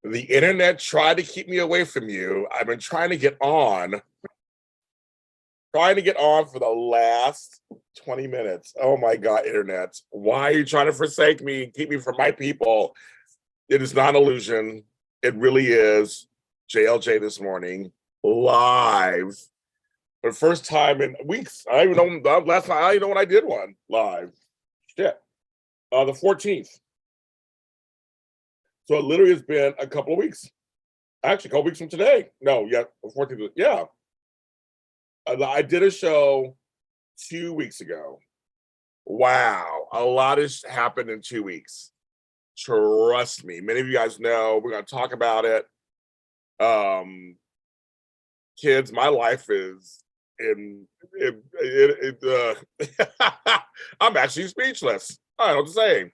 The internet tried to keep me away from you. I've been trying to get on for the last 20 minutes. Oh my God, internet. Why are you trying to forsake me, keep me from my people? It is not an illusion. It really is JLJ this morning, live. For the first time in weeks. I don't even know last night. I don't even know when I did one live. Shit. The 14th. So it literally has been a couple of weeks. Actually, a couple weeks from today. No, yeah, the 14th. Yeah. I did a show 2 weeks ago. Wow. A lot has happened in 2 weeks. Trust me. Many of you guys know we're going to talk about it. Kids, my life is I'm actually speechless. I don't know what to say.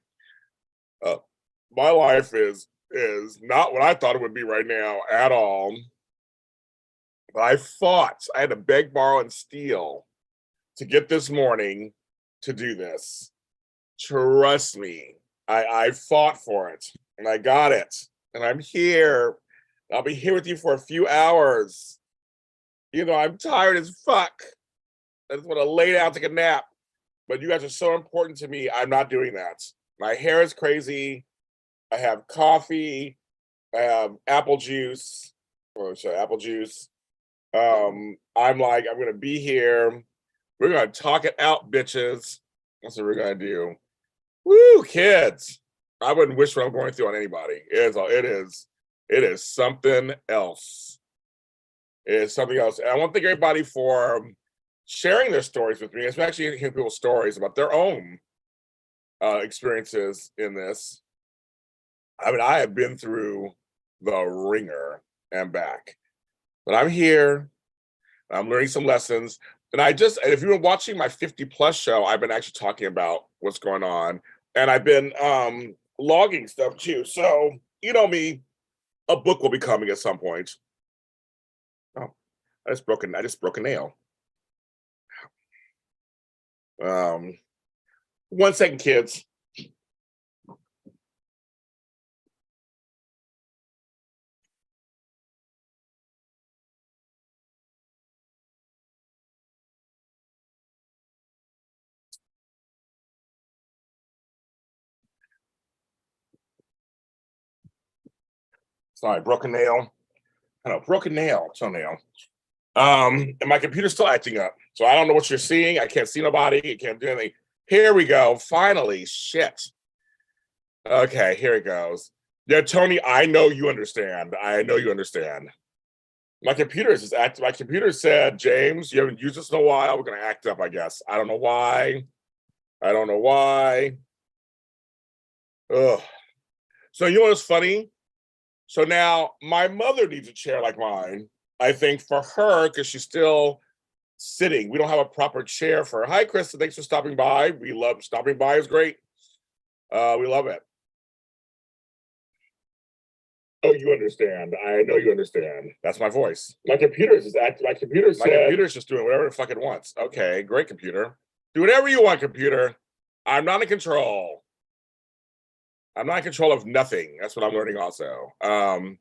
My life is not what I thought it would be right now at all. But I had to beg, borrow, and steal to get this morning to do this. Trust me, I fought for it and I got it. And I'm here. I'll be here with you for a few hours. You know, I'm tired as fuck. I just want to lay down, take a nap. But you guys are so important to me. I'm not doing that. My hair is crazy. I have coffee. I have apple juice. Apple juice. I'm going to be here. We're going to talk it out, bitches. That's what we're going to do. Woo, kids. I wouldn't wish what I'm going through on anybody. It is something else. It is something else. And I want to thank everybody for sharing their stories with me, especially hearing people's stories about their own experiences in this. I mean, I have been through the ringer and back. But I'm here. I'm learning some lessons. And if you've been watching my 50 plus show, I've been actually talking about what's going on. And I've been logging stuff too. So, you know me, a book will be coming at some point. Oh, I just broke a nail. 1 second, kids. Sorry, broken nail. I know, broken nail, toenail. And my computer's still acting up. So I don't know what you're seeing. I can't see nobody. I can't do anything. Here we go. Finally, shit. Okay, here it goes. Yeah, Tony, I know you understand. I know you understand. My computer is just acting. My computer said, James, you haven't used this in a while. We're going to act up, I guess. I don't know why. Ugh. So you know what's funny? So now my mother needs a chair like mine, I think, for her, because she's still sitting. We don't have a proper chair for her. Hi, Krista. Thanks for stopping by. We love stopping by. Is great. We love it. Oh, you understand. I know you understand. That's my voice. My computer is just doing whatever the fuck it wants. Okay, great, computer. Do whatever you want, computer. I'm not in control. I'm not in control of nothing. That's what I'm learning also. I'm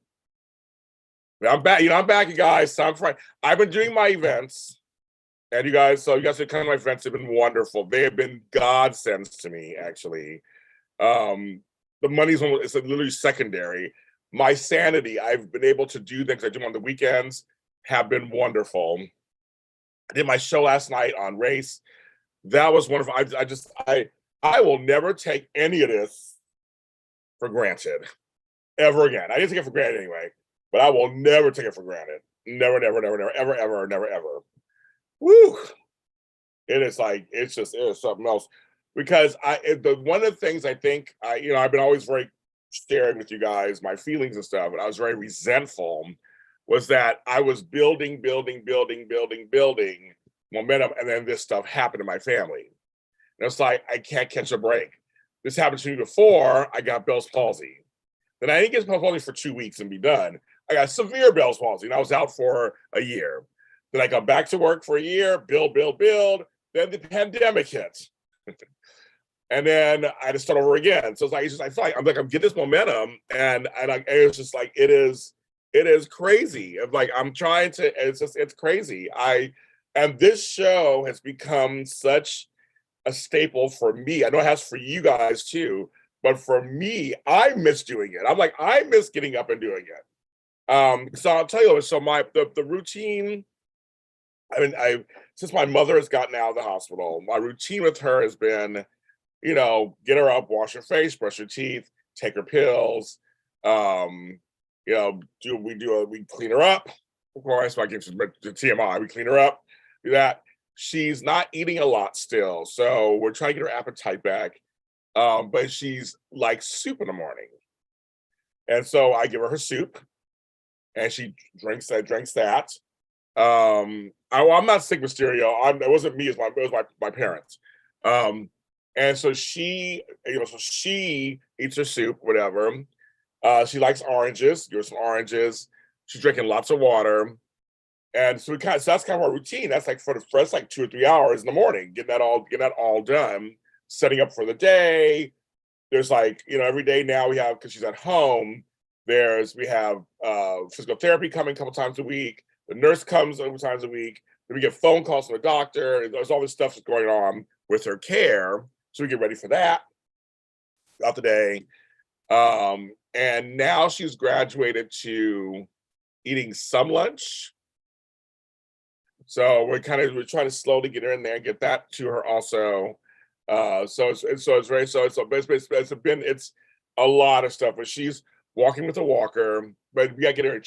back, I'm back, you guys. So I'm fine. I've been doing my events. And you guys are coming to my events. Have been wonderful. They have been godsends to me, actually. The money's it's literally secondary. My sanity, I've been able to do things I do on the weekends, have been wonderful. I did my show last night on race. That was wonderful. I will never take any of this for granted ever again. I didn't take it for granted anyway, but I will never take it for granted. Never, ever. Woo! It is something else, because one of the things I think I've been always very sharing with you guys my feelings and stuff, and I was very resentful, was that I was building momentum, and then this stuff happened to my family. And it's like, I can't catch a break. This happened to me before I got Bell's palsy. Then I didn't get Bell's palsy for 2 weeks and be done. I got severe Bell's palsy, and I was out for a year. Then I got back to work for a year, build. Then the pandemic hit. And then I had to start over again. So it's just I feel like I'm getting this momentum, and it's just like it is crazy. Like I'm trying to, it's crazy. And this show has become such a staple for me. I know it has for you guys too, but for me, I miss doing it. I'm like, I miss getting up and doing it. So I'll tell you, so the routine, since my mother has gotten out of the hospital, my routine with her has been, get her up, wash her face, brush her teeth, take her pills, we clean her up. Of course, I give the TMI, we clean her up, do that. She's not eating a lot still, so we're trying to get her appetite back. But she's like soup in the morning. And so I give her soup, and she drinks that. I'm not sick with stereo. It wasn't me, it was my parents. And so she eats her soup, whatever. She likes oranges, give her some oranges. She's drinking lots of water. And so that's kind of our routine. That's like for the first like 2 or 3 hours in the morning, getting that all done, setting up for the day. There's like, every day now we have, because she's at home, we have physical therapy coming a couple times a week. The nurse comes a couple times a week. Then we get phone calls from the doctor. There's all this stuff that's going on with her care. So we get ready for that throughout the day. And now she's graduated to eating some lunch. So we're trying to slowly get her in there and get that to her also. It's a lot of stuff, but she's walking with a walker, but we gotta get her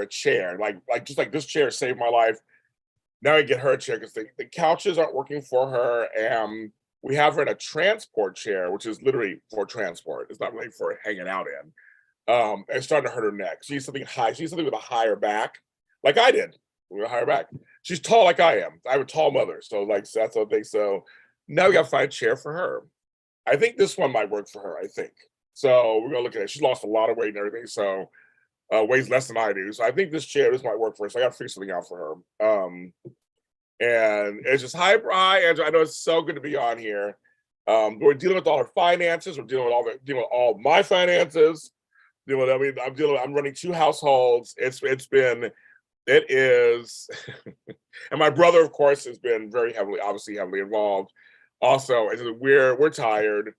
a chair. Like just like this chair saved my life. Now I get her a chair because the couches aren't working for her, and we have her in a transport chair, which is literally for transport. It's not really for hanging out in. And it's starting to hurt her neck. She needs something high. She needs something with a higher back, like I did, with a higher back. She's tall like I am. I have a tall mother, so that's what they. So now we got to find a chair for her. I think this one might work for her. I think so. We're gonna look at it. She's lost a lot of weight and everything, so weighs less than I do. So I think this might work for her. So I got to figure something out for her. And it's just hi, Angela. I know it's so good to be on here. We're dealing with all her finances. We're dealing with all my finances. I'm running 2 households. It is, and my brother, of course, has been obviously heavily involved. Also, we're tired,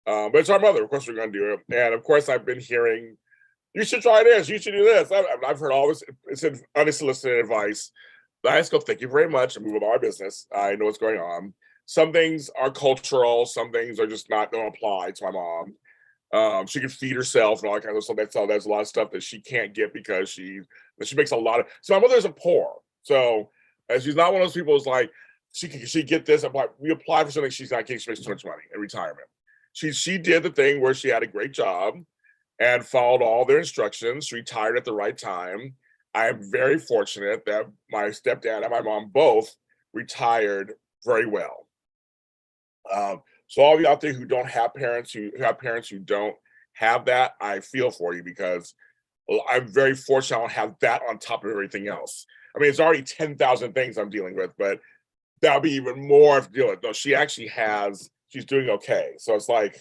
but it's our mother. Of course, we're going to do it. And of course, I've been hearing, you should try this. You should do this. I've heard all this. It's unsolicited advice. I just go, thank you very much, and move with our business. I know what's going on. Some things are cultural. Some things are just don't apply to my mom. She can feed herself and all that kind of stuff. There's a lot of stuff that she can't get because she makes a lot of. So my mother isn't poor, so she's not one of those people who's like she get this. We apply for something she's not getting. She makes too much money in retirement. She did the thing where she had a great job and followed all their instructions. She retired at the right time. I am very fortunate that my stepdad and my mom both retired very well. So all of you out there who don't have parents, who don't have that, I feel for you, because I'm very fortunate I don't have that on top of everything else. I mean, it's already 10,000 things I'm dealing with, but that'll be even more to deal with. No, she's doing okay. So it's like,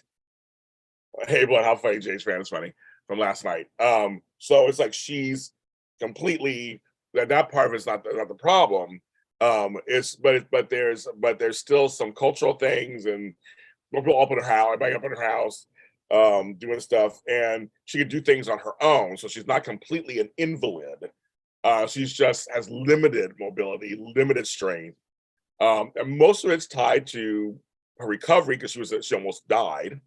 hey, Blood, how funny, James fan is funny from last night. So it's like she's completely, that part of it's not the problem. But there's still some cultural things, and people up in her house, everybody up in her house, doing stuff, and she can do things on her own. So she's not completely an invalid. She's just has limited mobility, limited strength, and most of it's tied to her recovery because she almost died.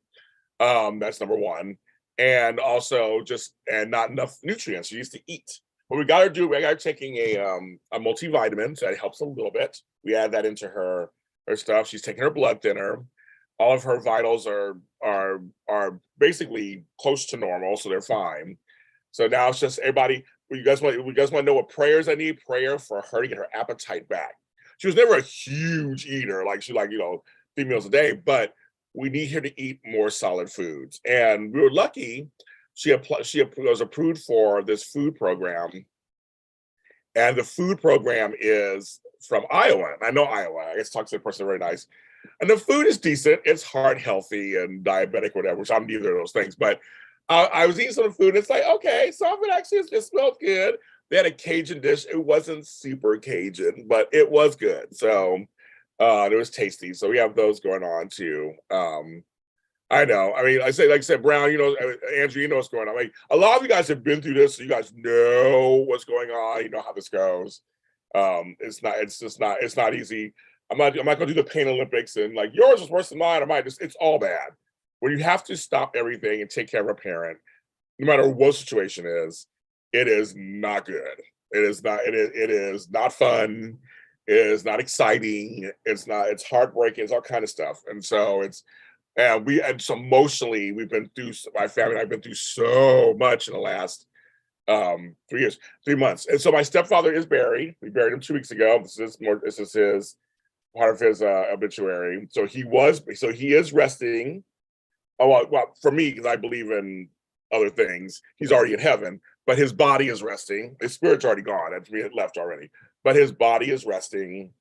That's number one, and also and not enough nutrients. She used to eat. What we got her taking a multivitamin, so that helps a little bit. We add that into her stuff. She's taking her blood thinner. All of her vitals are basically close to normal, so they're fine. So now it's just everybody. You guys want to know what prayers I need? Prayer for her to get her appetite back. She was never a huge eater, like 3 meals a day, but we need her to eat more solid foods. And we were lucky. She was approved for this food program, and the food program is from Iowa. I know Iowa. I guess talk to the person very nice. And the food is decent. It's heart healthy and diabetic, whatever, which I'm neither of those things. But I was eating some of the food, and it's like, okay, some of it actually it smelled good. They had a Cajun dish. It wasn't super Cajun, but it was good. So it was tasty. So we have those going on too. I know. I mean, like I said, Brown, Andrew, you know what's going on. Like a lot of you guys have been through this, so you guys know what's going on. You know how this goes. It's not easy. I'm not gonna do the pain Olympics and like yours is worse than mine. It's all bad. When you have to stop everything and take care of a parent, no matter what the situation is, it is not good. It is not fun. It is not exciting. It's heartbreaking. It's all kind of stuff. And so so emotionally, my family and I've been through so much in the last 3 months. And so my stepfather is buried. We buried him 2 weeks ago. This is his part of his obituary. So he is resting. Oh, well, for me, because I believe in other things, he's already in heaven, but his body is resting. His spirit's already gone. That's me, it left already. But his body is resting.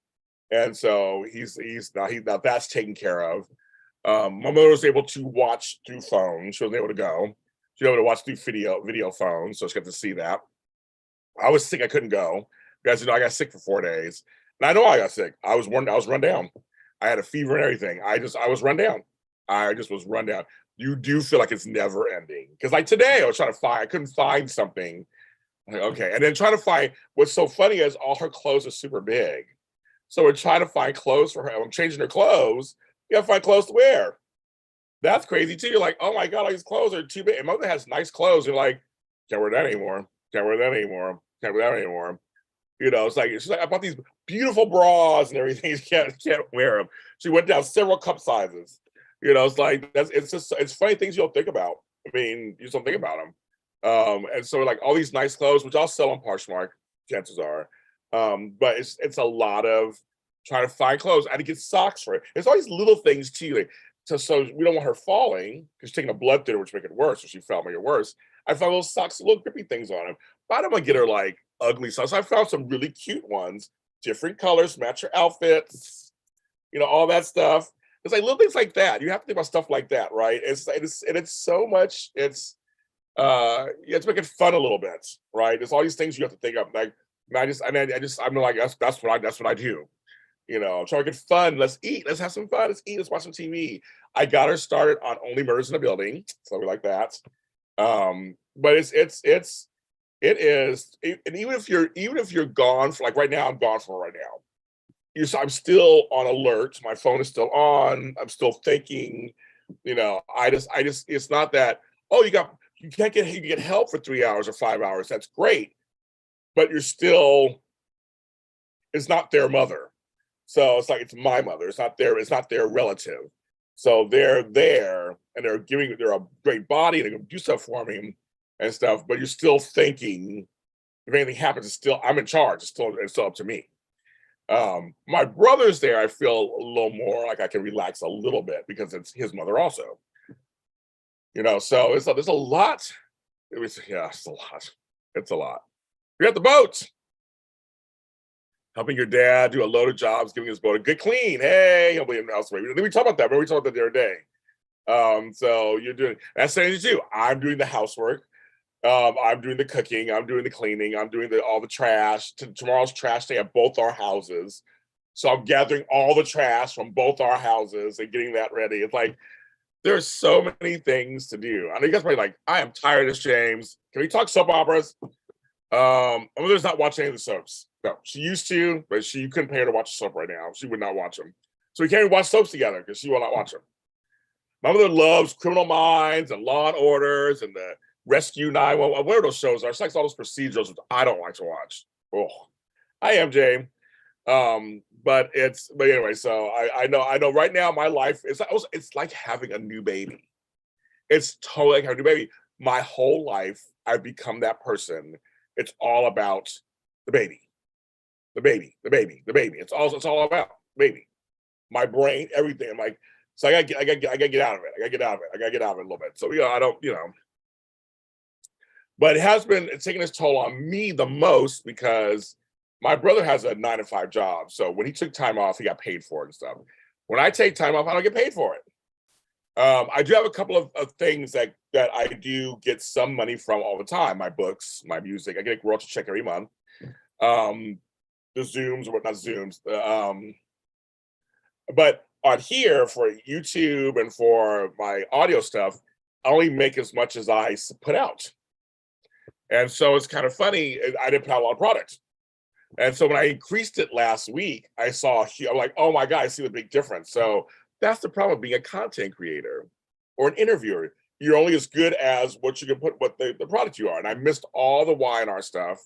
And so he's now that's taken care of. My mother was able to watch through phone. She wasn't able to go. She was able to watch through video phone, so she got to see that. I was sick. I couldn't go. You guys know I got sick for 4 days. And I know I got sick. I was run down. I had a fever and everything. I was run down. I just was run down. You do feel like it's never ending. Because like today, I couldn't find something. Like, okay. And then trying to find, what's so funny is all her clothes are super big. So we're trying to find clothes for her. I'm changing her clothes. You gotta find clothes to wear. That's crazy too. You're like, oh my God, all these clothes are too big. And mother has nice clothes. You're like, can't wear that anymore. Can't wear that anymore. Can't wear that anymore. It's like I bought these beautiful bras and everything. You can't wear them. She went down several cup sizes. It's like it's funny things you don't think about. I mean, you just don't think about them. And so like all these nice clothes, which I'll sell on Poshmark, chances are. But it's a lot of trying to find clothes. I had to get socks for it. It's all these little things too. Like, so we don't want her falling because she's taking a blood thinner, which make it worse. So she fell, make it worse. I found little socks, little grippy things on them. But I don't want to get her like ugly socks. I found some really cute ones, different colors, match her outfits, all that stuff. It's like little things like that. You have to think about stuff like that, right? It's so much. It's making fun a little bit, right? There's all these things you have to think of. Like I'm like that's what I do. Trying to get fun. Let's eat. Let's have some fun. Let's eat. Let's watch some TV. I got her started on Only Murders in the Building, so we like that. But it is, and even if you're gone for like right now, I'm gone for right now. I'm still on alert. My phone is still on. I'm still thinking. It's not that. Oh, you get help for 3 hours or 5 hours. That's great, but it's not their mother. So it's like it's my mother. It's not their relative. So they're there and they're a great body. They're gonna do stuff for me and stuff. But you're still thinking if anything happens, I'm in charge. It's still up to me. My brother's there. I feel a little more like I can relax a little bit because it's his mother also. So there's a lot. It's a lot. It's a lot. You're at the boat. Helping your dad do a load of jobs, giving his boat a good clean. Hey, he'll be in the house. We talked about that, but we talked about that the other day. So you're doing that's same as you. I'm doing the housework. I'm doing the cooking. I'm doing the cleaning. I'm doing all the trash. Tomorrow's trash day at both our houses. So I'm gathering all the trash from both our houses and getting that ready. It's like there's so many things to do. I know you guys probably like, I am tired of this, James. Can we talk soap operas? My mother's not watching any of the soaps. No, she used to, but you couldn't pay her to watch a soap right now. She would not watch them. So we can't even watch soaps together because she will not watch them. My mother loves Criminal Minds and Law and Orders and the Rescue 911. Whatever those shows are. She likes all those procedurals, which I don't like to watch. Oh, I am, Jane. But anyway, so I know right now my life it's like having a new baby. It's totally like having a new baby. My whole life, I've become that person. It's all about the baby. The baby. It's all about baby. My brain, everything. I'm like, so I gotta get out of it. I gotta get out of it a little bit. So I don't, but it's taking its toll on me the most because my brother has a 9-to-5 job. So when he took time off, he got paid for it and stuff. When I take time off, I don't get paid for it. I do have a couple of things that I do get some money from all the time. My books, my music. I get a royalty check every month. The Zooms or not Zooms. But on here for YouTube and for my audio stuff, I only make as much as I put out. And so it's kind of funny. I didn't put out a lot of product. And so when I increased it last week, I'm like, oh my God, I see the big difference. So that's the problem with being a content creator or an interviewer. You're only as good as what you can put, what the product you are. And I missed all the Y&R stuff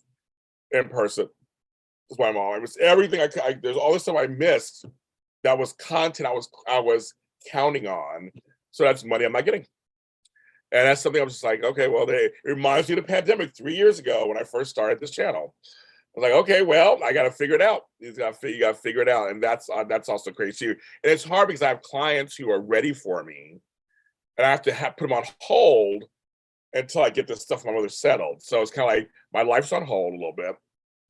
in person. That's why I missed everything. There's all this stuff I missed that was content I was counting on. So that's money I'm not getting. And that's something I was just like, okay, well, it reminds me of the pandemic 3 years ago when I first started this channel. I was like, okay, well, I got to figure it out. You got to figure it out. And that's also crazy too. And it's hard because I have clients who are ready for me and I have to put them on hold until I get this stuff from my mother settled. So it's kind of like my life's on hold a little bit.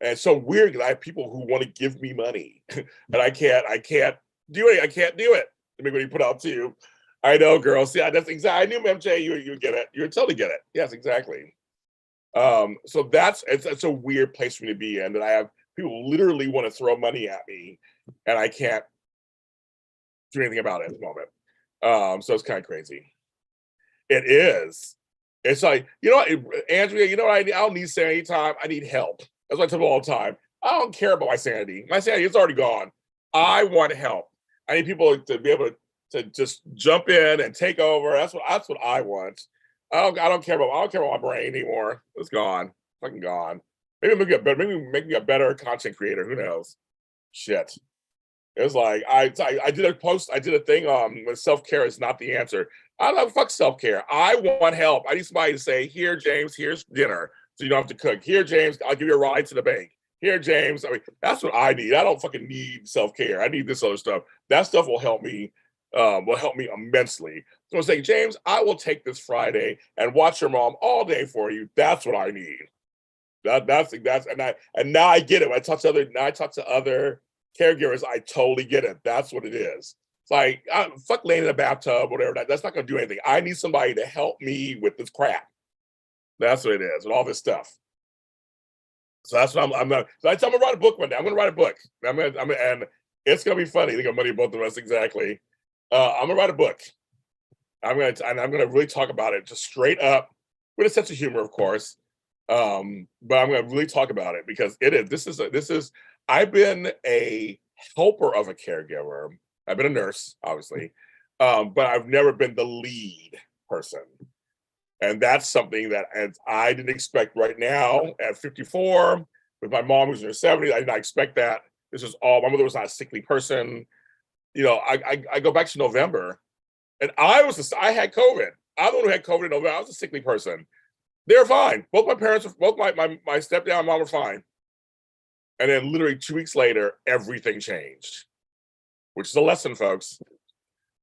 And it's so weird because I have people who want to give me money and I can't do it. I can't do it. Let me go, you put out to you. I know, girls. Yeah, that's exactly. I knew MJ, you get it. You're totally get it. Yes, exactly. So it's a weird place for me to be in, that I have people literally want to throw money at me and I can't do anything about it at the moment. So it's kind of crazy. It is. It's like, you know what, Andrea, you know what I don't need sanity time. I need help. That's what I tell people all the time. I don't care about my sanity. My sanity is already gone. I want help. I need people to be able to just jump in and take over. That's what I want. I don't care about my brain anymore. It's gone. Fucking gone. Maybe make me a better content creator. Who knows? Shit. It was like I did a post, I did a thing when self-care is not the answer. I don't fuck self-care. I want help. I need somebody to say, here, James, here's dinner. So you don't have to cook. Here, James, I'll give you a ride to the bank. Here, James. I mean, that's what I need. I don't fucking need self-care. I need this other stuff. That stuff will help me immensely. So I'm saying, James, I will take this Friday and watch your mom all day for you. That's what I need. And now I get it. When I talk to other caregivers, I totally get it. That's what it is. It's like, fuck laying in a bathtub, whatever. That's not going to do anything. I need somebody to help me with this crap. That's what it is, with all this stuff. So that's what I'm not. So I'm gonna write a book one day. I'm gonna write a book. And it's gonna be funny. They got money both of us, exactly. I'm gonna write a book. I'm gonna really talk about it just straight up with a sense of humor, of course. But I'm gonna really talk about it because this is. I've been a helper of a caregiver. I've been a nurse, obviously, but I've never been the lead person. And that's something that I didn't expect right now at 54, with my mom who's in her 70s. I did not expect that. This was all, my mother was not a sickly person. You know, I go back to November and I had COVID. I'm the one who had COVID in November. I was a sickly person. They were fine. Both my parents, both my stepdad and mom were fine. And then literally 2 weeks later, everything changed, which is a lesson, folks,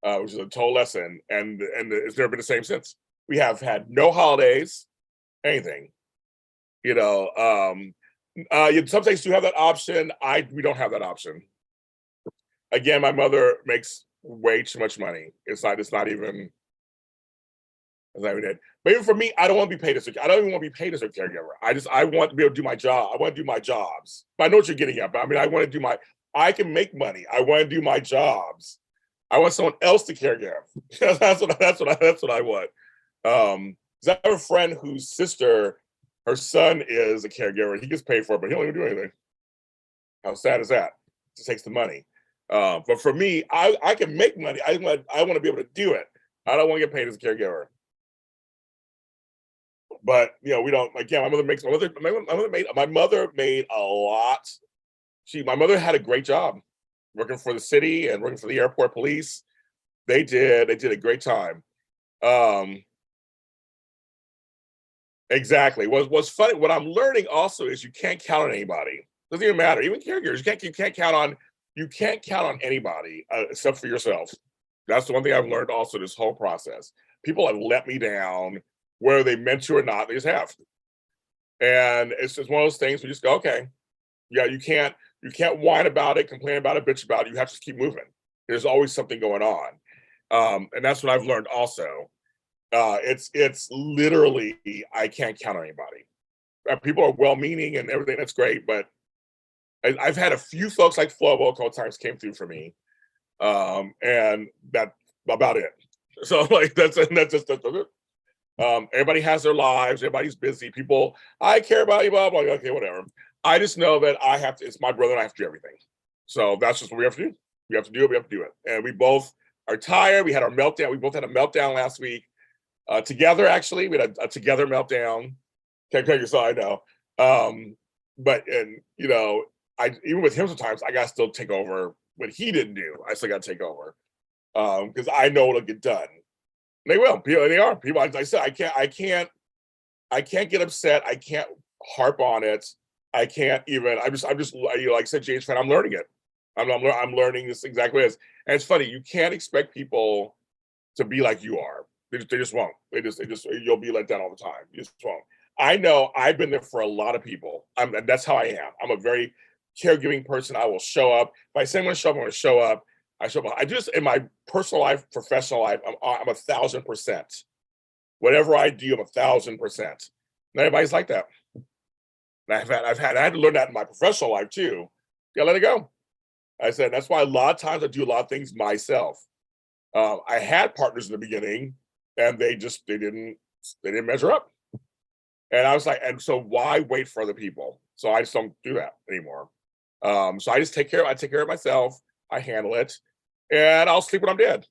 which is a total lesson. And it's never been the same since. We have had no holidays, anything. You know, some states do have that option. We don't have that option. Again, my mother makes way too much money. It's not even it. But even for me, I don't want to be paid as I don't even want to be paid as a caregiver. I want to be able to do my job. I want to do my jobs. But I know what you're getting at. But I mean, I can make money. I want to do my jobs. I want someone else to caregive. That's what I want. I have a friend whose sister, her son is a caregiver. He gets paid for it, but he don't even do anything. How sad is that? Just takes the money. But for me, I can make money. I want to be able to do it. I don't want to get paid as a caregiver. But you know, we don't. Again, my mother made a lot. My mother had a great job working for the city and working for the airport police. They did a great time. Exactly. What's funny, what I'm learning also is you can't count on anybody. Doesn't even matter. Even caregivers, you can't count on anybody except for yourself. That's the one thing I've learned also this whole process. People have let me down, whether they meant to or not, they just have. And it's just one of those things we just go, okay. Yeah, you can't whine about it, complain about it, bitch about it. You have to just keep moving. There's always something going on. And that's what I've learned also. It's literally, I can't count on anybody. People are well-meaning and everything, that's great, but I've had a few folks like Flobo a couple times came through for me. And that's about it. So like, that's just it. Everybody has their lives, everybody's busy. People, I care about you, blah, blah, okay, whatever. I just know that I have to, it's my brother and I have to do everything. So that's just what we have to do. We have to do it, we have to do it. And we both are tired. We had our meltdown. We both had a meltdown last week. Together, actually, we had a together meltdown. Can't tell you, so I know. But, and, you know, even with him sometimes, I got to still take over what he didn't do. I still got to take over because I know it'll get done. And they will. People, they are. People, like I said, I can't get upset. I can't harp on it. I can't even. I'm just. You know, like I said, James fan. I'm learning it. I'm learning this exactly as. And it's funny. You can't expect people to be like you are. They just won't. They just. You'll be let down all the time. You just won't. I know. I've been there for a lot of people. That's how I am. I'm a very caregiving person. I will show up. If I say I'm going to show up, I'm going to show up. I show up. I just, in my personal life, professional life, I'm 1,000%. Whatever I do, I'm 1,000%. Not everybody's like that. And I had to learn that in my professional life too. Yeah, let it go. I said that's why a lot of times I do a lot of things myself. I had partners in the beginning, and they didn't measure up. And I was like, and so why wait for other people? So I just don't do that anymore. So I just take care of myself. I handle it, and I'll sleep when I'm dead.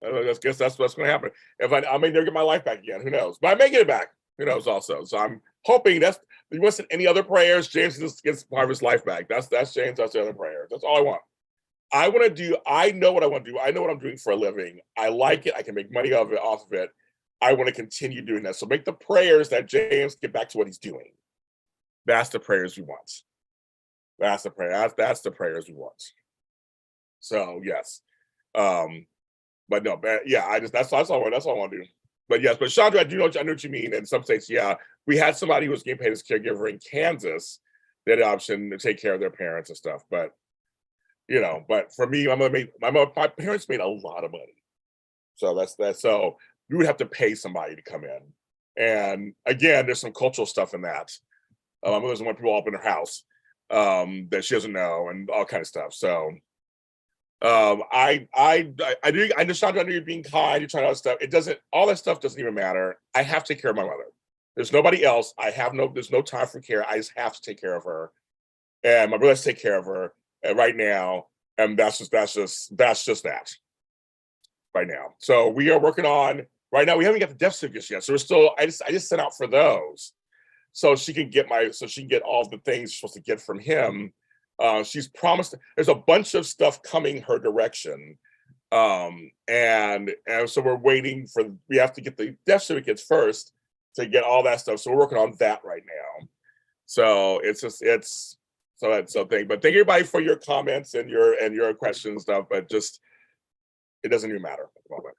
I guess that's what's going to happen. If I may never get my life back again, who knows? But I may get it back. Who knows? Also, so I'm hoping that's. You want any other prayers? James just gets part of his life back. That's James. That's the other prayers. That's all I want. I want to do. I know what I want to do. I know what I'm doing for a living. I like it. I can make money off of it. I want to continue doing that. So make the prayers that James get back to what he's doing. That's the prayers we want. That's the prayer. That's the prayers we want. So yes, but no, but yeah, that's all I want to do. But yes, but Chandra, I know what you mean. In some states, yeah, we had somebody who was getting paid as a caregiver in Kansas. They had the option to take care of their parents and stuff. But you know, but for me, my parents made a lot of money, so that's so you would have to pay somebody to come in. And again, there's some cultural stuff in that. Doesn't want people up in her house that she doesn't know and all kind of stuff. So I do understand. I know you're being kind. You're trying all that stuff. All that stuff doesn't even matter. I have to take care of my mother. There's nobody else. There's no time for care. I just have to take care of her, and my brother has to take care of her right now. And that's just that right now. So we are working on right now. We haven't got the death certificates yet. So we're still. I just sent out for those, so she can get all the things she's supposed to get from him. She's promised. There's a bunch of stuff coming her direction, and so we're waiting for. We have to get the death certificates first to get all that stuff. So we're working on that right now. So so thing. But thank everybody for your comments and your questions and stuff. But just it doesn't even matter at the moment.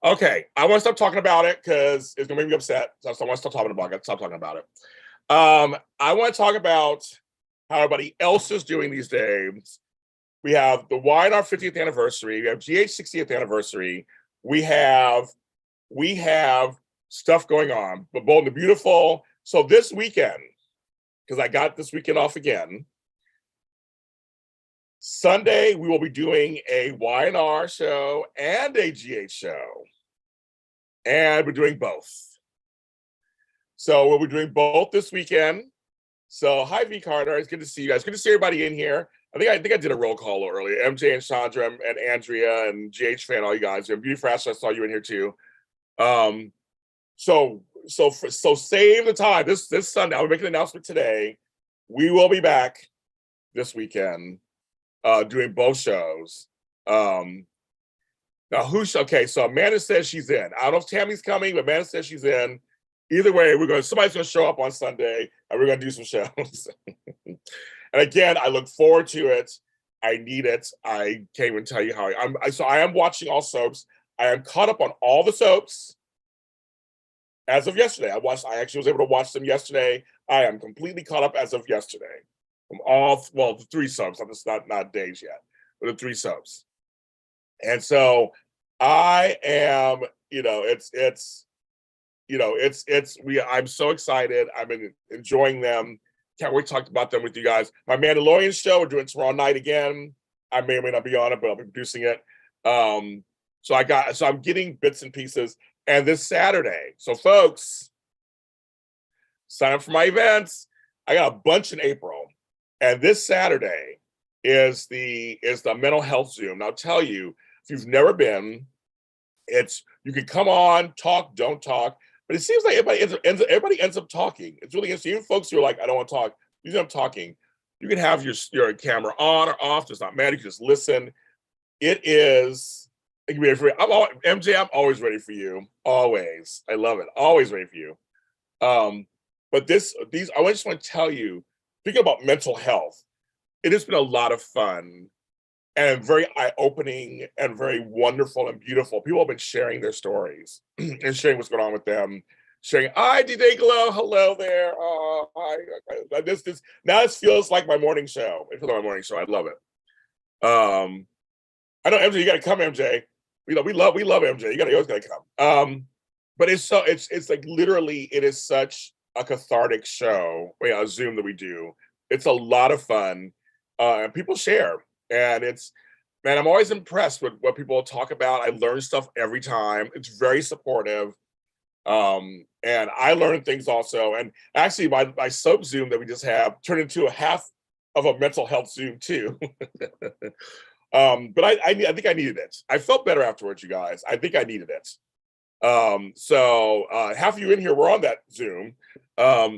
Okay, I want to stop talking about it because it's gonna make me upset. So I want to stop talking about it. Stop talking about it. I want to talk about how everybody else is doing these days. We have the YNR 50th anniversary. We have GH 60th anniversary. We have stuff going on. But Bold and Beautiful. So this weekend, because I got this weekend off again, Sunday we will be doing a YNR show and a GH show. And we're doing both. So we'll be doing both this weekend. So hi V Carter, it's good to see you guys. Good to see everybody in here. I think I did a roll call earlier. MJ and Chandra and Andrea and GH fan, all you guys. And Beauty Fresh, I saw you in here too. So save the time. This Sunday, I'll be making an announcement today. We will be back this weekend doing both shows. Now okay, so Amanda says she's in. I don't know if Tammy's coming, but Amanda says she's in. Either way, somebody's gonna show up on Sunday and we're gonna do some shows. And again, I look forward to it. I need it. I can't even tell you how I am watching all soaps. I am caught up on all the soaps as of yesterday. I actually was able to watch them yesterday. I am completely caught up as of yesterday. From the 3 soaps. I'm just not days yet, but the 3 soaps. And so I am, I'm so excited. I've been enjoying them. Can't wait to talk about them with you guys. My Mandalorian show, we're doing tomorrow night again. I may or may not be on it, but I'll be producing it. So I'm getting bits and pieces. And this Saturday, so folks, sign up for my events. I got a bunch in April. And this Saturday is the mental health Zoom. And I'll tell you, if you've never been, you can come on, talk, don't talk. But it seems like everybody ends up talking. It's really interesting. Even folks who are like, I don't want to talk, you end up talking. You can have your camera on or off. It's not matter. You can just listen. It can be ready for you. MJ, I'm always ready for you. Always. I love it. Always ready for you. But I just want to tell you, speaking about mental health, it has been a lot of fun and very eye-opening and very wonderful and beautiful. People have been sharing their stories and sharing what's going on with them. Sharing, hi, DJ Glow, hello there. Hi. Now this feels like my morning show. It feels like my morning show. I love it. I know MJ, you got to come, MJ. We love MJ. You always got to come. But it's like literally, it is such a cathartic show. A Zoom that we do. It's a lot of fun, and people share. And I'm always impressed with what people talk about. I learn stuff every time. It's very supportive. And I learn things also. And actually, my soap Zoom that we just have turned into a half of a mental health Zoom too. But I think I needed it. I felt better afterwards, you guys. I think I needed it. So half of you in here were on that Zoom. But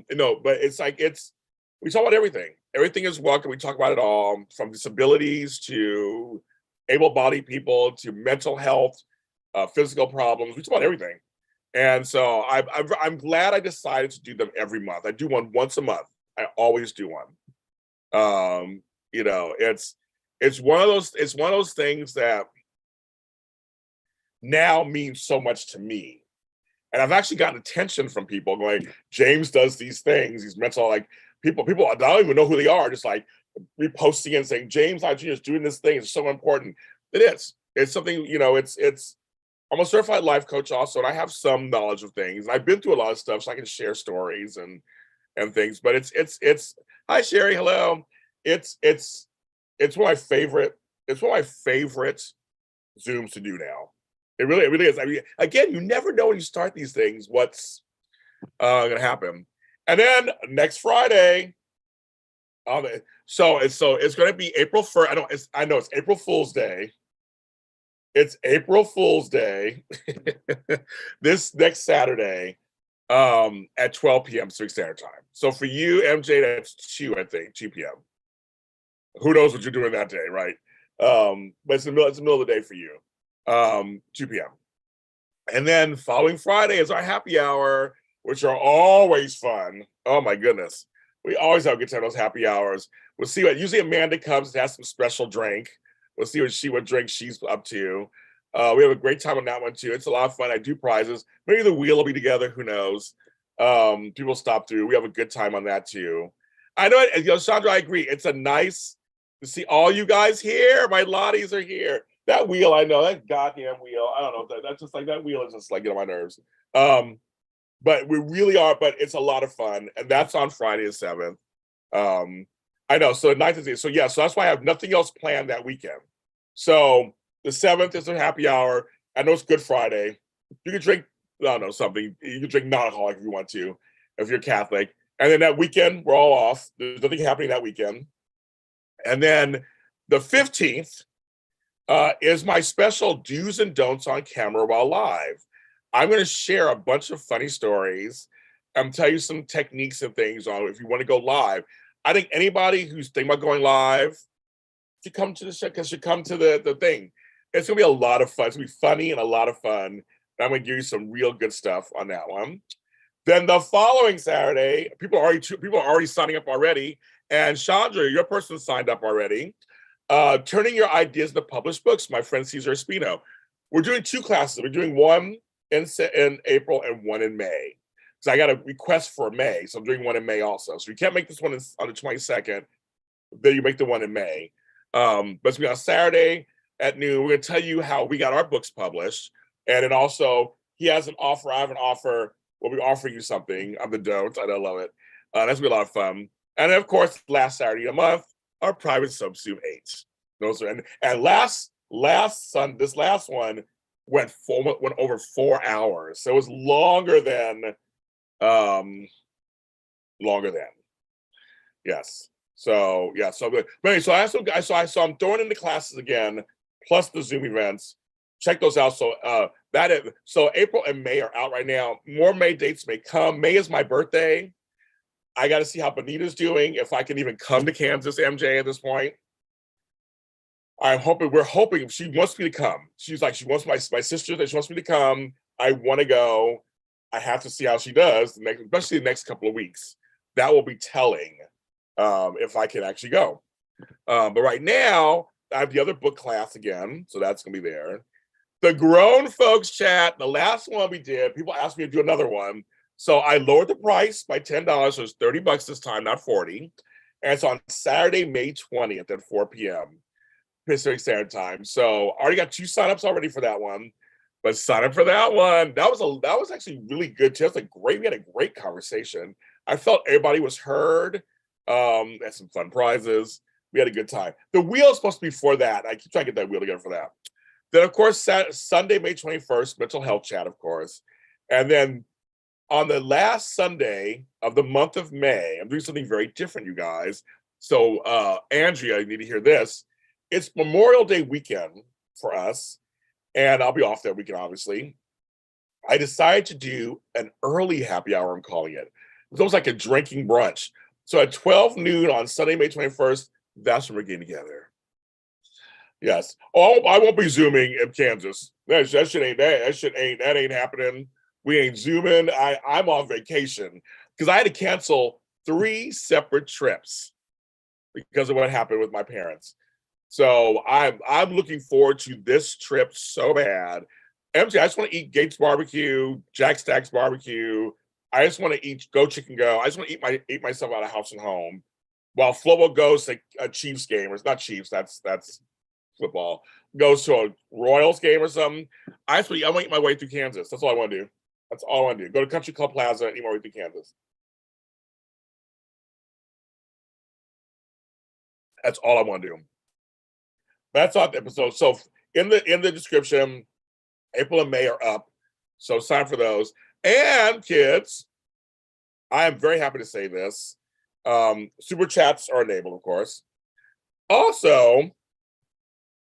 we talk about everything. Everything is welcome. We talk about it all, from disabilities to able-bodied people to mental health, physical problems. We talk about everything. And so I'm glad I decided to do them every month. I do one once a month. I always do one. It's one of those things that now means so much to me. And I've actually gotten attention from people going, James does these things, these mental, like people, I don't even know who they are, just like reposting and saying, James I is doing this thing. It's so important. It is. It's something, I'm a certified life coach also, and I have some knowledge of things. I've been through a lot of stuff, so I can share stories and things. But it's hi Sherry, hello. It's one of my favorite Zooms to do now. It really is. I mean, again, you never know when you start these things what's gonna happen. And then next Friday, so it's gonna be April 1st. I know it's April Fool's Day. It's April Fool's Day. This next Saturday, at 12 p.m. Pacific Standard Time. So for you, MJ, that's 2 p.m. Who knows what you're doing that day, right? But it's the middle of the day for you. 2 p.m. And then following Friday is our happy hour, which are always fun. Oh my goodness. We always have a good time those happy hours. We'll see usually Amanda comes and has some special drink. We'll see what drink she's up to. We have a great time on that one too. It's a lot of fun. I do prizes. Maybe the wheel will be together. Who knows? People stop through. We have a good time on that too. I know, Chandra, I agree. It's a nice to see all you guys here. My Lotties are here. That wheel, I know, that goddamn wheel. I don't know. That's just like, that wheel is just like getting on my nerves. But we really are, but it's a lot of fun. And that's on Friday the 7th. I know, so 9th is it. So yeah, so that's why I have nothing else planned that weekend. So the 7th is a happy hour. I know it's Good Friday. You can drink, I don't know, something. You can drink non-alcoholic if you want to, if you're Catholic. And then that weekend, we're all off. There's nothing happening that weekend. And then the 15th is my special do's and don'ts on camera while live. I'm going to share a bunch of funny stories and tell you some techniques and things on if you want to go live. I think anybody who's thinking about going live should come to the show, should come to the thing. It's going to be a lot of fun. It's going to be funny and a lot of fun. And I'm going to give you some real good stuff on that one. Then the following Saturday, people are already signing up already. And Chandra, your person signed up already. Turning your ideas into published books, my friend Cesar Espino. We're doing 2 classes. We're doing one in April and one in May. So I got a request for May. So I'm doing one in May also. So you can't make this one on the 22nd. Then you make the one in May. But it's going to be on Saturday. at noon. We're going to tell you how we got our books published. And then also, he has an offer. I have an offer. We'll be offering you something. I'm the don't. I don't love it. That's going to be a lot of fun. And then, of course, last Saturday of the month, our private Zoom 8. Those are, and this last one went over 4 hours. So it was longer than, yes. So yeah, so good. But anyway, so I'm throwing in the classes again, plus the Zoom events. Check those out. So so April and May are out right now. More May dates may come. May is my birthday. I got to see how Benita's doing, if I can even come to Kansas, MJ, at this point. We're hoping, she wants me to come. She's like, she wants my sister, that she wants me to come. I want to go. I have to see how she does, especially the next couple of weeks. That will be telling if I can actually go. But right now, I have the other book class again, so that's going to be there. The grown folks chat, the last one we did, people asked me to do another one. So I lowered the price by $10, so it's $30 this time, not 40. And it's on Saturday, May 20th at 4 p.m. Pacific Standard Time. So I already got 2 signups already for that one. But sign up for that one. That was actually really good too. We had a great conversation. I felt everybody was heard. Had some fun prizes. We had a good time. The wheel's supposed to be for that. I keep trying to get that wheel together for that. Then, of course, Sunday, May 21st, mental health chat, of course. And then on the last Sunday of the month of May, I'm doing something very different, you guys. So, Andrea, you need to hear this. It's Memorial Day weekend for us, and I'll be off that weekend, obviously. I decided to do an early happy hour, I'm calling it. It's almost like a drinking brunch. So at 12 noon on Sunday, May 21st, that's when we're getting together. Yes. Oh, I won't be Zooming in Kansas. That shit ain't happening. We ain't Zooming. I'm on vacation because I had to cancel 3 separate trips because of what happened with my parents. So I'm looking forward to this trip so bad. MJ, I just want to eat Gates Barbecue, Jack Stack's Barbecue. I just want to go chicken go. I just want to eat myself out of house and home, while Flobo goes to a Chiefs game, or it's not Chiefs. That's football. Goes to a Royals game or something. I want to eat my way through Kansas. That's all I want to do. That's all I want to do. Go to Country Club Plaza and eat my way through Kansas. That's all I want to do. That's not the episode. So in the description, April and May are up. So sign for those. And kids, I am very happy to say this. Super chats are enabled, of course. Also,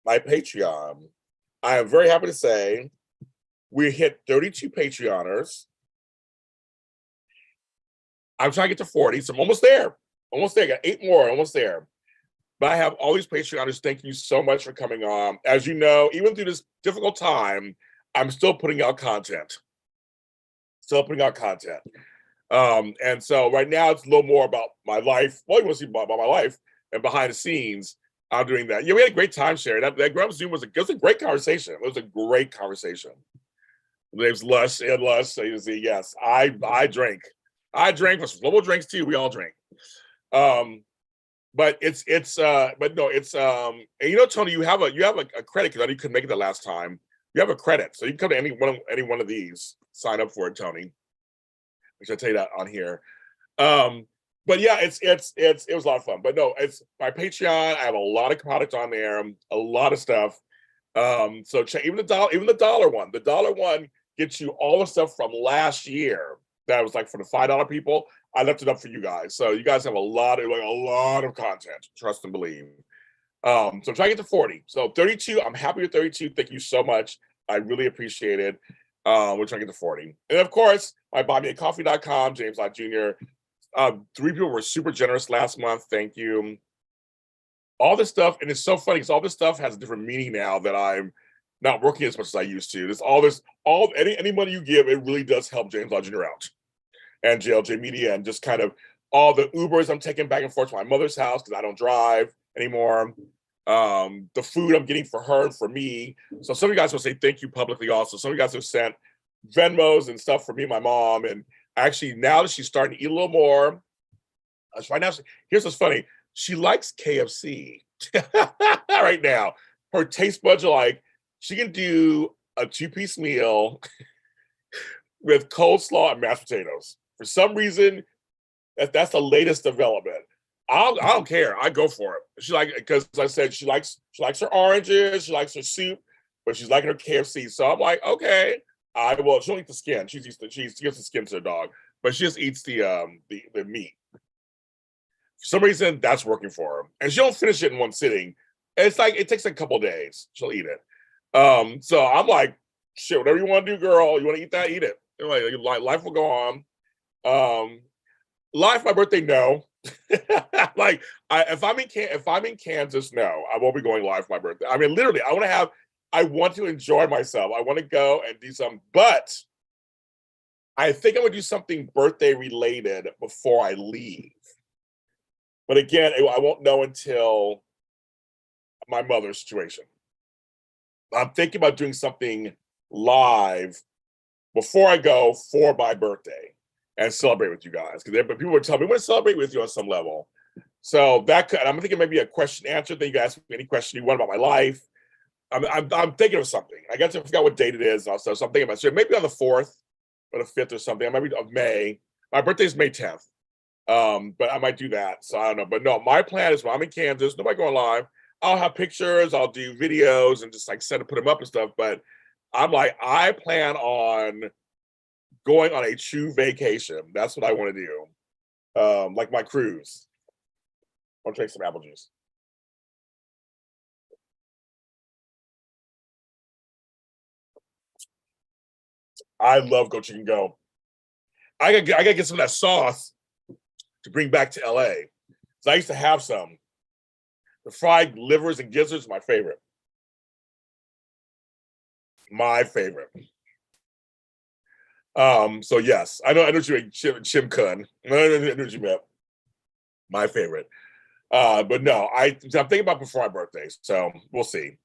my Patreon. I am very happy to say we hit 32 Patreoners. I'm trying to get to 40, so I'm almost there. Almost there. I got 8 more, almost there. But I have all these Patreoners. Thank you so much for coming on. As you know, even through this difficult time, I'm still putting out content. And so right now it's a little more about my life. Well, you want to see about my life and behind the scenes. I'm doing that. Yeah, we had a great time sharing. That Grub Zoom was a great conversation. It was a great conversation. There's Lush and Lush. So you see, yes, I drink. I drank for global drinks too. We all drink. But and you know, Tony, you have a credit because I couldn't make it the last time. You have a credit, so you can come to any one of these. Sign up for it, Tony. Which I'll tell you that on here. But yeah, it was a lot of fun. But no, it's my Patreon. I have a lot of product on there, a lot of stuff. So check even the dollar one. The dollar one gets you all the stuff from last year. That was like for the $5 people. I left it up for you guys. So you guys have a lot of content. Trust and believe. So I'm trying to get to 40. So 32. I'm happy with 32. Thank you so much. I really appreciate it. We're trying to get to 40. And of course, my buymeacoffee.com, James Lott Jr. 3 people were super generous last month. Thank you. All this stuff, and it's so funny because all this stuff has a different meaning now that I'm not working as much as I used to. Any money you give, it really does help James Lott Jr. out and JLJ Media, and just kind of all the Ubers I'm taking back and forth to my mother's house because I don't drive anymore. The food I'm getting for her and for me. So some of you guys will say thank you publicly also. Some of you guys have sent Venmos and stuff for me and my mom. And actually, now that she's starting to eat a little more, right now, here's what's funny. She likes KFC right now. her taste buds are like, she can do a 2-piece meal with coleslaw and mashed potatoes. For some reason, that's the latest development. I don't care. I go for it. She like, because I said she likes her oranges, she likes her soup, but she's liking her KFC. So I'm like, okay, I will. She'll eat the skin. She gives the skin to her dog, but she just eats the meat. For some reason, that's working for her, and she don't finish it in one sitting. It's like it takes a couple days. She'll eat it. So I'm like, shit, whatever you want to do, girl. You want to eat that? Eat it. Like life will go on. Live my birthday, no. Like if I'm in Kansas, no, I won't be going live for my birthday. I mean, literally, I want to enjoy myself. I want to go and do something, but I think I'm gonna do something birthday related before I leave. But again, I won't know until my mother's situation. I'm thinking about doing something live before I go for my birthday and celebrate with you guys. Because people would tell me, we want to celebrate with you on some level. So I'm thinking maybe a question answer thing. You can ask me any question you want about my life. I'm thinking of something. I guess I forgot what date it is also. So I'm thinking about, so maybe on the 4th or the 5th or something. Maybe of May. My birthday is May 10th. But I might do that. So I don't know. But no, my plan is when I'm in Kansas, nobody going live. I'll have pictures, I'll do videos and just like put them up and stuff. But I'm like, I plan on going on a true vacation. That's what I want to do. Like my cruise. I'll drink some apple juice. I love Go Chicken Go. I gotta get some of that sauce to bring back to LA. So I used to have some. The fried livers and gizzards, my favorite. My favorite. So yes, I know what you mean, Chim Kun. I know what you meant. My favorite. But no, I'm thinking about before my birthday, so we'll see.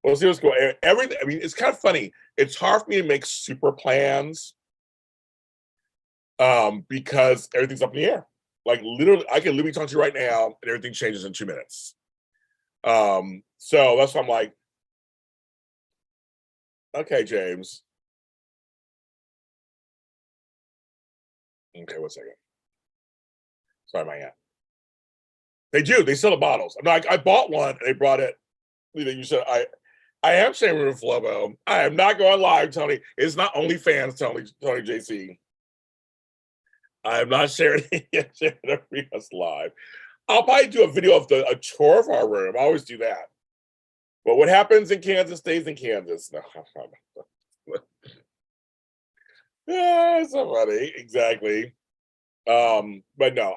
We'll see what's going on. Everything, I mean, it's kind of funny. It's hard for me to make super plans because everything's up in the air. Like literally, I can literally talk to you right now and everything changes in 2 minutes. So that's why I'm like, okay, James. Okay, 1 second. Sorry, my aunt. They do. They sell the bottles. I'm like, I bought one and they brought it. You said I am sharing with Flobo. I am not going live, Tony. It's not OnlyFans, Tony JC. I am not sharing us live. I'll probably do a video of a tour of our room. I always do that. But what happens in Kansas stays in Kansas. No. Yeah, so funny. Exactly. But no,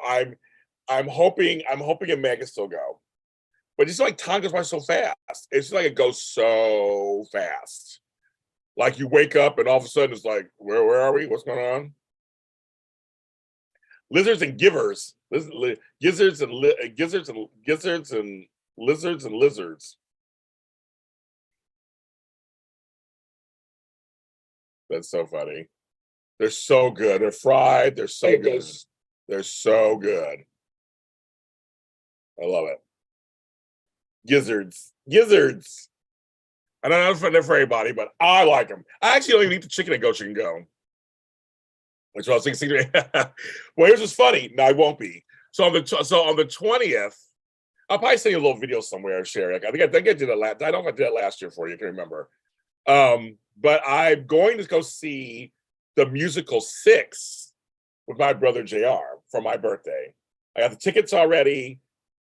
I'm hoping a Meg can still go. But it's like time goes by so fast. It's like it goes so fast. Like you wake up and all of a sudden it's like, where are we? What's going on? Lizards and givers. Gizzards and lizards and lizards. That's so funny. They're so good. They're fried. They're so good. They're so good. I love it. Gizzards. I don't know if they're for everybody, but I like them. I actually don't even eat the chicken at Go Chicken Go. Which I was thinking. Well, here's what's funny. No, I won't be. So on the 20th, I'll probably send you a little video somewhere and share. Like, I think I did it last. I don't know if I did it last year for you. I can remember. But I'm going to go see the musical 6 with my brother JR for my birthday. I got the tickets already.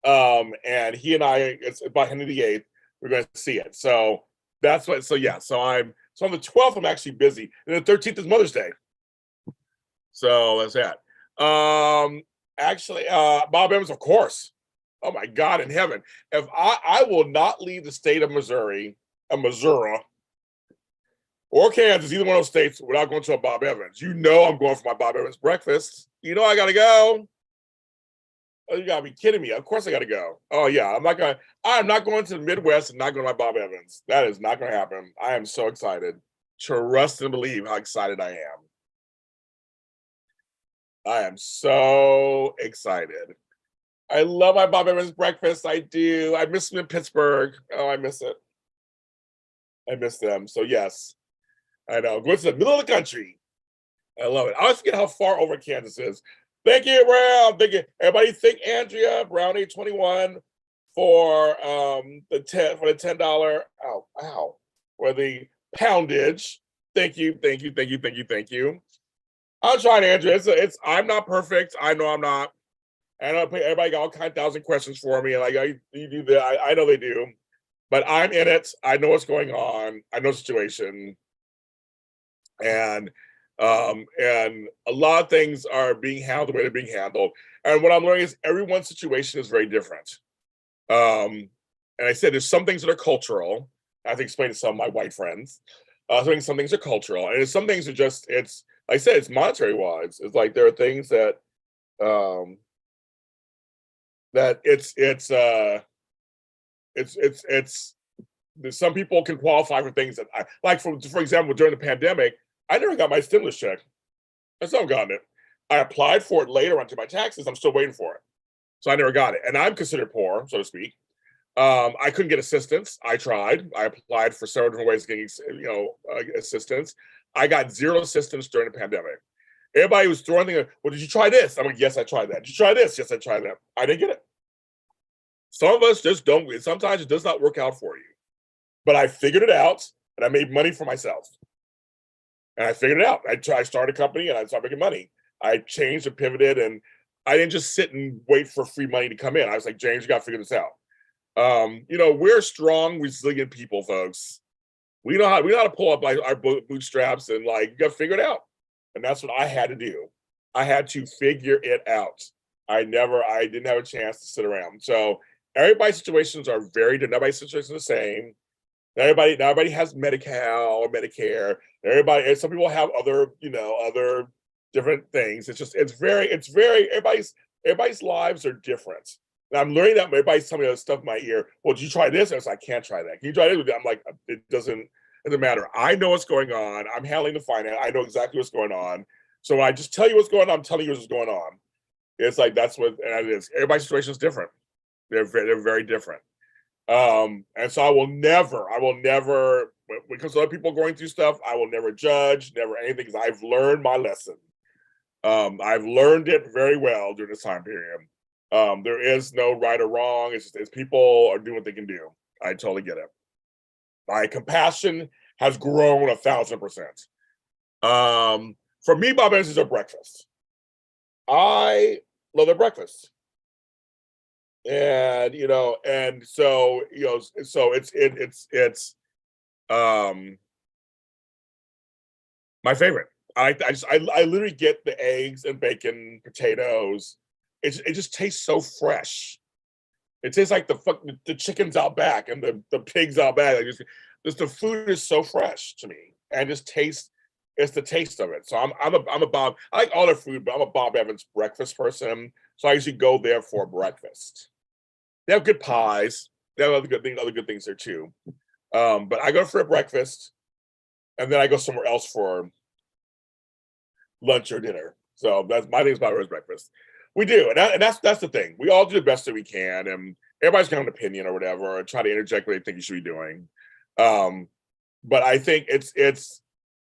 And he and I, it's by Henry VIII, we're going to see it. So that's what. So yeah. So on the 12th, I'm actually busy, and the 13th is Mother's Day. So that's that. Actually, Bob Evans, of course. Oh my God in heaven! If I will not leave the state of Missouri, or Kansas, either one of those states, without going to a Bob Evans. You know I'm going for my Bob Evans breakfast. You know I gotta go. Oh, you gotta be kidding me. Of course I gotta go. Oh yeah, I'm not going to the Midwest and not going to my Bob Evans. That is not gonna happen. I am so excited. Trust and believe how excited I am. I am so excited. I love my Bob Evans breakfast. I do. I miss him in Pittsburgh. Oh, I miss it. I miss them. So yes, I know. Going to the middle of the country. I love it. I always forget how far over Kansas is. Thank you, Brown. Thank you. Everybody thank Andrea, Brown 821 for the $10. Ow. For the poundage. Thank you. I'm trying, Andrea. I'm not perfect. I know I'm not. I know everybody got all kind of thousand questions for me, and like you do that. I know they do, but I'm in it. I know what's going on. I know the situation, and a lot of things are being handled the way they're being handled. And what I'm learning is everyone's situation is very different. And I said there's some things that are cultural. I have to explain to some of my white friends. Some things are cultural, and some things are just like I said, it's monetary wise. It's like there are things that some people can qualify for things that like for example during the pandemic, I never got my stimulus check. I still haven't gotten it. I applied for it later onto my taxes. I'm still waiting for it, so I never got it, and I'm considered poor, so to speak. I couldn't get assistance. I tried. I applied for several different ways of getting, assistance. I got zero assistance during the pandemic. Everybody was throwing things. Well, did you try this? I'm like, yes, I tried that. Did you try this? Yes, I tried that. I didn't get it. Some of us just don't. Sometimes it does not work out for you. But I figured it out, and I made money for myself. And I figured it out. I started a company, and I started making money. I changed and pivoted, and I didn't just sit and wait for free money to come in. I was like, James, you got to figure this out. We're strong, resilient people, folks. We know how to pull up like our bootstraps and like you got to figure it out. And that's what I had to do. I had to figure it out. I didn't have a chance to sit around. So everybody's situations are very different. Nobody's situations are the same. Everybody has Medi-Cal or Medicare. Some people have other different things. Everybody's lives are different. And I'm learning that everybody's telling me other stuff in my ear. Well, did you try this? And I was like, I can't try that. Can you try this? I'm like, it doesn't matter. I know what's going on. I'm handling the finance. I know exactly what's going on. So when I just tell you what's going on, I'm telling you what's going on. It's like that's what and it is. Everybody's situation is different. They're very different. And so I will never, when it comes to other people going through stuff, I will never judge, never anything, because I've learned my lesson. I've learned it very well during this time period. There is no right or wrong. It's people are doing what they can do. I totally get it. My compassion has grown 1,000%. For me, Bob Evans is a breakfast. I love their breakfast. And so it's my favorite. I literally get the eggs and bacon, potatoes. It just tastes so fresh. It tastes like the chicken's out back and the pigs out back. The food is so fresh to me, and it's the taste of it. So I'm a Bob. I like all their food, but I'm a Bob Evans breakfast person. So I usually go there for breakfast. They have good pies. They have other good things there too. But I go for a breakfast, and then I go somewhere else for lunch or dinner. So that's my thing is Bob Evans breakfast. We do, and that's the thing. We all do the best that we can, and everybody's got an opinion or whatever, and try to interject what they think you should be doing. But I think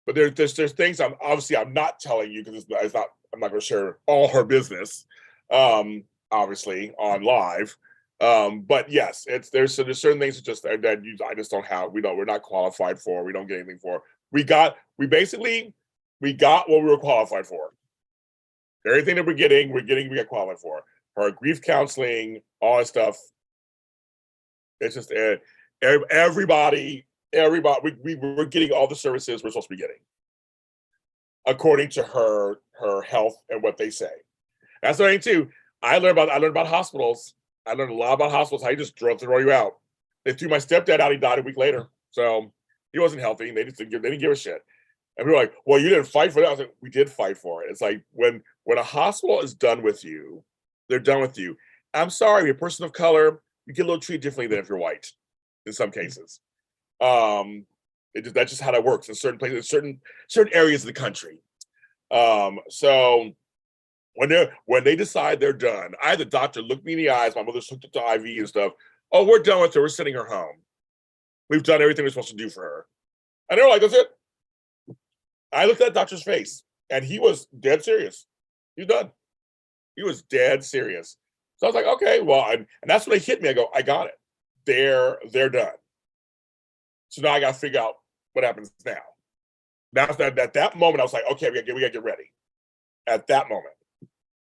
but there's things I'm not telling you because I'm not going to share all her business, obviously on live. But yes, there's certain things that I just don't have. We're not qualified for. We don't get anything for. We got what we were qualified for. Everything that we got qualified for. Her grief counseling, all that stuff. It's just everybody. We're getting all the services we're supposed to be getting, according to her health and what they say. That's the thing too. I learned about hospitals. I learned a lot about hospitals. How you just throw you out. They threw my stepdad out. He died a week later, so he wasn't healthy. They didn't give a shit. And we were like, "Well, you didn't fight for that." I was like, "We did fight for it." It's like when a hospital is done with you, they're done with you. I'm sorry, you're a person of color. You get a little treated differently than if you're white, in some cases. That's just how that works in certain places, certain areas of the country. So when they decide they're done, I had the doctor look me in the eyes. My mother's hooked up to IV and stuff. Oh, we're done with her. We're sending her home. We've done everything we're supposed to do for her. And they were like, that's it. I looked at the doctor's face and he was dead serious. He's done. He was dead serious. So I was like, okay, well, and that's when it hit me. I go, I got it. They're done. So now I got to figure out what happens now. Now at that moment, I was like, okay, we got to get ready. At that moment,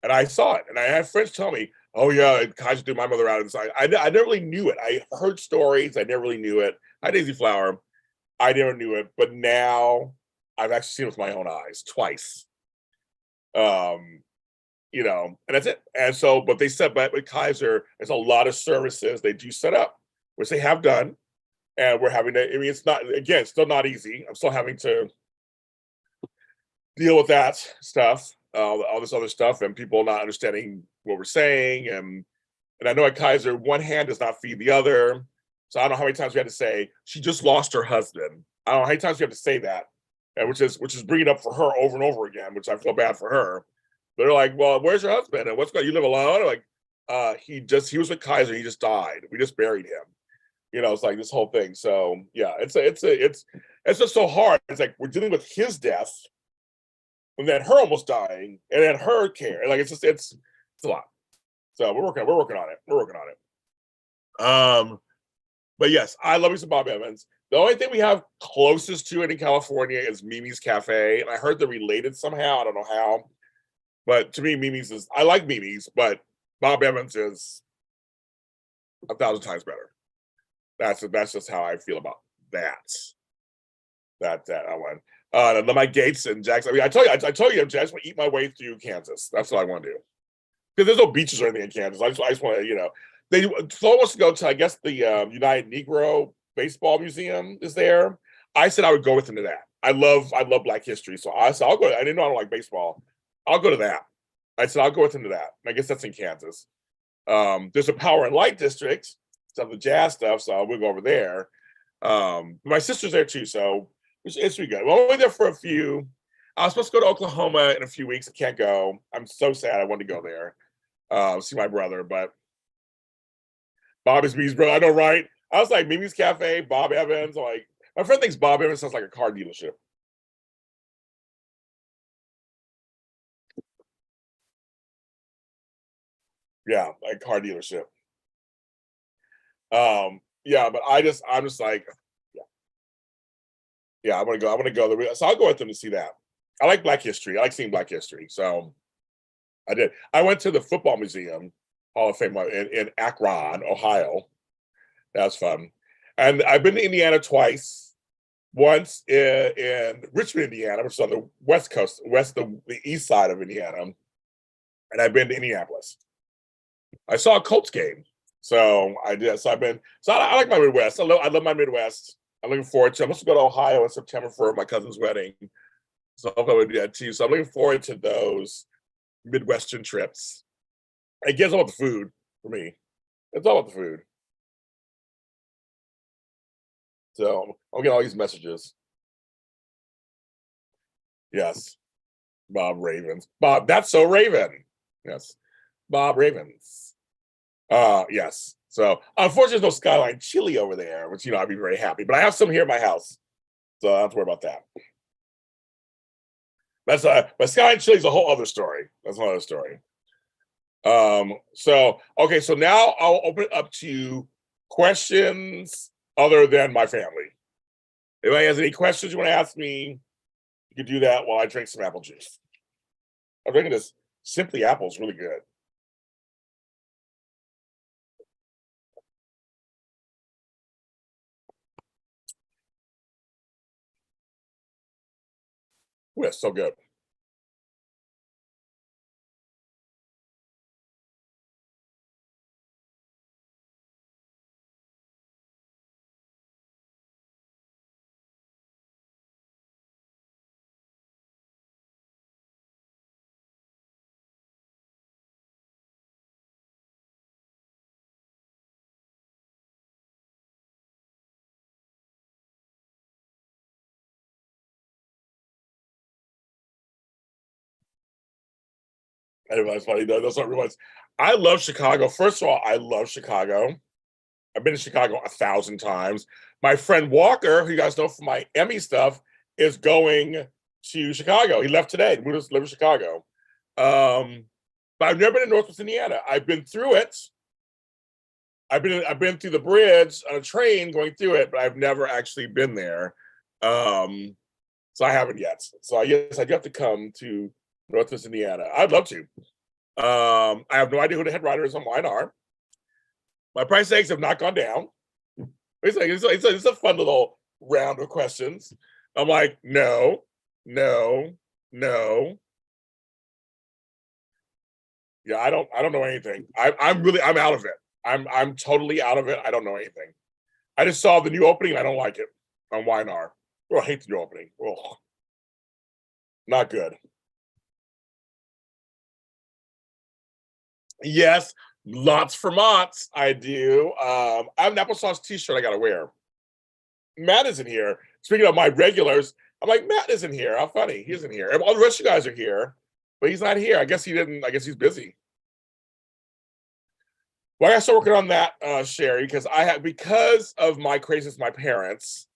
and I saw it, and I had friends tell me, "Oh yeah, Kaiser threw my mother out inside." I never really knew it. I heard stories. I never really knew it. Hi, Daisy Flower. I never knew it, but now I've actually seen it with my own eyes twice. You know, and that's it. And so, but they said, but with Kaiser, there's a lot of services they do set up, which they have done, and we're having to. I mean, it's not again, still not easy. I'm still having to deal with that stuff, all this other stuff, and people not understanding what we're saying. And I know at Kaiser, one hand does not feed the other. So I don't know how many times we had to say she just lost her husband. I don't know how many times we have to say that, and which is bringing up for her over and over again, which I feel bad for her. They're like, well, where's your husband? And what's going? You live alone? I'm like, he was with Kaiser. He just died. We just buried him. You know, it's like this whole thing. So yeah, it's just so hard. It's like we're dealing with his death, and then her almost dying, and then her care. Like it's a lot. So we're working on it. We're working on it. But yes, I love me some Bob Evans. The only thing we have closest to it in California is Mimi's Cafe, and I heard they're related somehow. I don't know how. But to me, Mimi's I like Mimi's, but Bob Evans is 1,000 times better. That's just how I feel about that. That I want. My Gates and Jackson. I mean, I told you, I just want to eat my way through Kansas. That's what I want to do. Because there's no beaches or anything in Kansas. I just want to, you know, Flo wants to go to, I guess, the United Negro Baseball Museum is there. I said I would go with him to that. I love Black history, so I said I'll go. I didn't know I don't like baseball. I'll go to that. I said I'll go with him to that. I guess that's in Kansas. There's a Power and Light district, some of the jazz stuff, so we'll go over there. My sister's there too, so it's pretty good. We're only there for a few. I was supposed to go to Oklahoma in a few weeks. I can't go. I'm so sad. I wanted to go there, see my brother, but Bobby's brother. I know, right? I was like Mimi's Cafe, Bob Evans. Like my friend thinks Bob Evans sounds like a car dealership. Yeah, like car dealership. Yeah, but I'm just like, yeah, I want to go. I want to go there. So I'll go with them to see that. I like Black history. I like seeing Black history. So I did. I went to the Football Museum, Hall of Fame in Akron, Ohio. That was fun. And I've been to Indiana twice. Once in Richmond, Indiana, which is on the west coast, the east side of Indiana. And I've been to Indianapolis. I saw a Colts game. So I did. So I like my Midwest. I love my Midwest. I'm looking forward to. I'm supposed to go to Ohio in September for my cousin's wedding. So I'll probably do that too. So I'm looking forward to those Midwestern trips. It gets all about the food for me. It's all about the food. So I'll get all these messages. Yes. Bob Ravens. Bob, that's so Raven. Yes. Bob Ravens. Yes. So unfortunately, there's no Skyline chili over there, which I'd be very happy. But I have some here at my house. So I don't have to worry about that. But Skyline chili is a whole other story. That's another story. So okay, so now I'll open it up to questions other than my family. If anybody has any questions you want to ask me, you can do that while I drink some apple juice. I'm drinking this Simply Apple. It's really good. Ooh, it's so good. Anyway, that's funny. That's what everyone's. I love Chicago. First of all, I love Chicago. I've been to Chicago 1,000 times. My friend Walker, who you guys know from my Emmy stuff, is going to Chicago. He left today. He moved to live in Chicago. But I've never been to Northwest Indiana. I've been through it. I've been through the bridge on a train going through it, but I've never actually been there. So I haven't yet. So I guess I'd have to come to Northwest Indiana. I'd love to. I have no idea who the head writer is on Wine are. My price tags have not gone down. It's a fun little round of questions. I'm like, no. Yeah, I don't know anything. I'm out of it. I'm totally out of it. I don't know anything. I just saw the new opening. I don't like it on YNR. Oh, I hate the new opening. Oh, not good. Yes, lots for Mott's. I do. I have an applesauce t-shirt I gotta wear. Matt isn't here. Speaking of my regulars, I'm like, Matt isn't here. How funny. He isn't here. All the rest of you guys are here, but he's not here. I guess he's busy. Well, I gotta start working on that, Sherry, because of my craziness, my parents.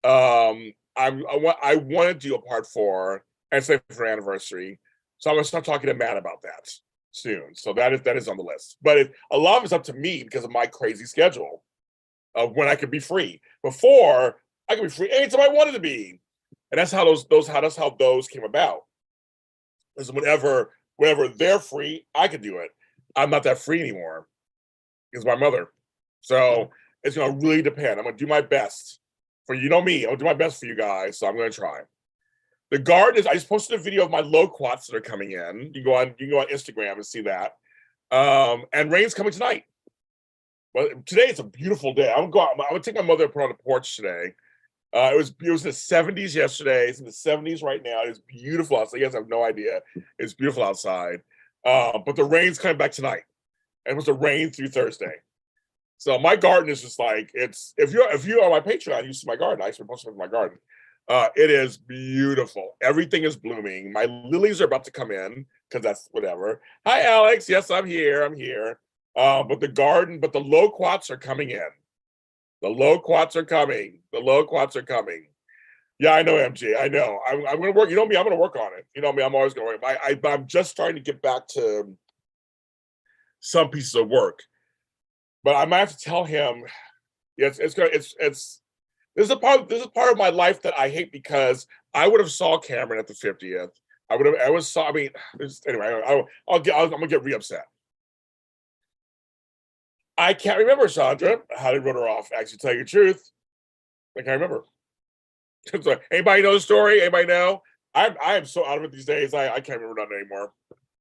I want to do a part 4 and save for an anniversary. So I'm gonna start talking to Matt about that soon. So that is on the list. But a lot of it's up to me because of my crazy schedule of when I could be free. Before I could be free anytime I wanted to be, and that's how those came about. Is whenever they're free, I could do it. I'm not that free anymore. Is my mother. So it's gonna really depend. I'm gonna do my best for you know me. I'll do my best for you guys. So I'm gonna try. The garden is. I just posted a video of my loquats that are coming in. You can go on Instagram and see that. And rain's coming tonight. Well, today it's a beautiful day. I'm gonna take my mother and put on the porch today. It was in the 70s yesterday. It's in the 70s right now. It's beautiful outside. You guys have no idea. It's beautiful outside. But the rain's coming back tonight. And it was to rain through Thursday. So my garden is just like, it's if you are on my Patreon, you see my garden. I actually posted my garden. It is beautiful. Everything is blooming. My lilies are about to come in because that's whatever. Hi, Alex. Yes, I'm here. But the loquats are coming in. The loquats are coming. Yeah, I know, MG. I know. I'm going to work. You know me. I'm going to work on it. You know me. I'm always going to work. I'm just starting to get back to some pieces of work, but I might have to tell him. This is a part of my life that I hate because I would have saw Cameron at the 50th. I'm gonna get re-upset. I can't remember, Sandra, how they wrote her off. Actually, tell you the truth, I can't remember. So, anybody know the story? Anybody know? I am so out of it these days. I can't remember nothing anymore.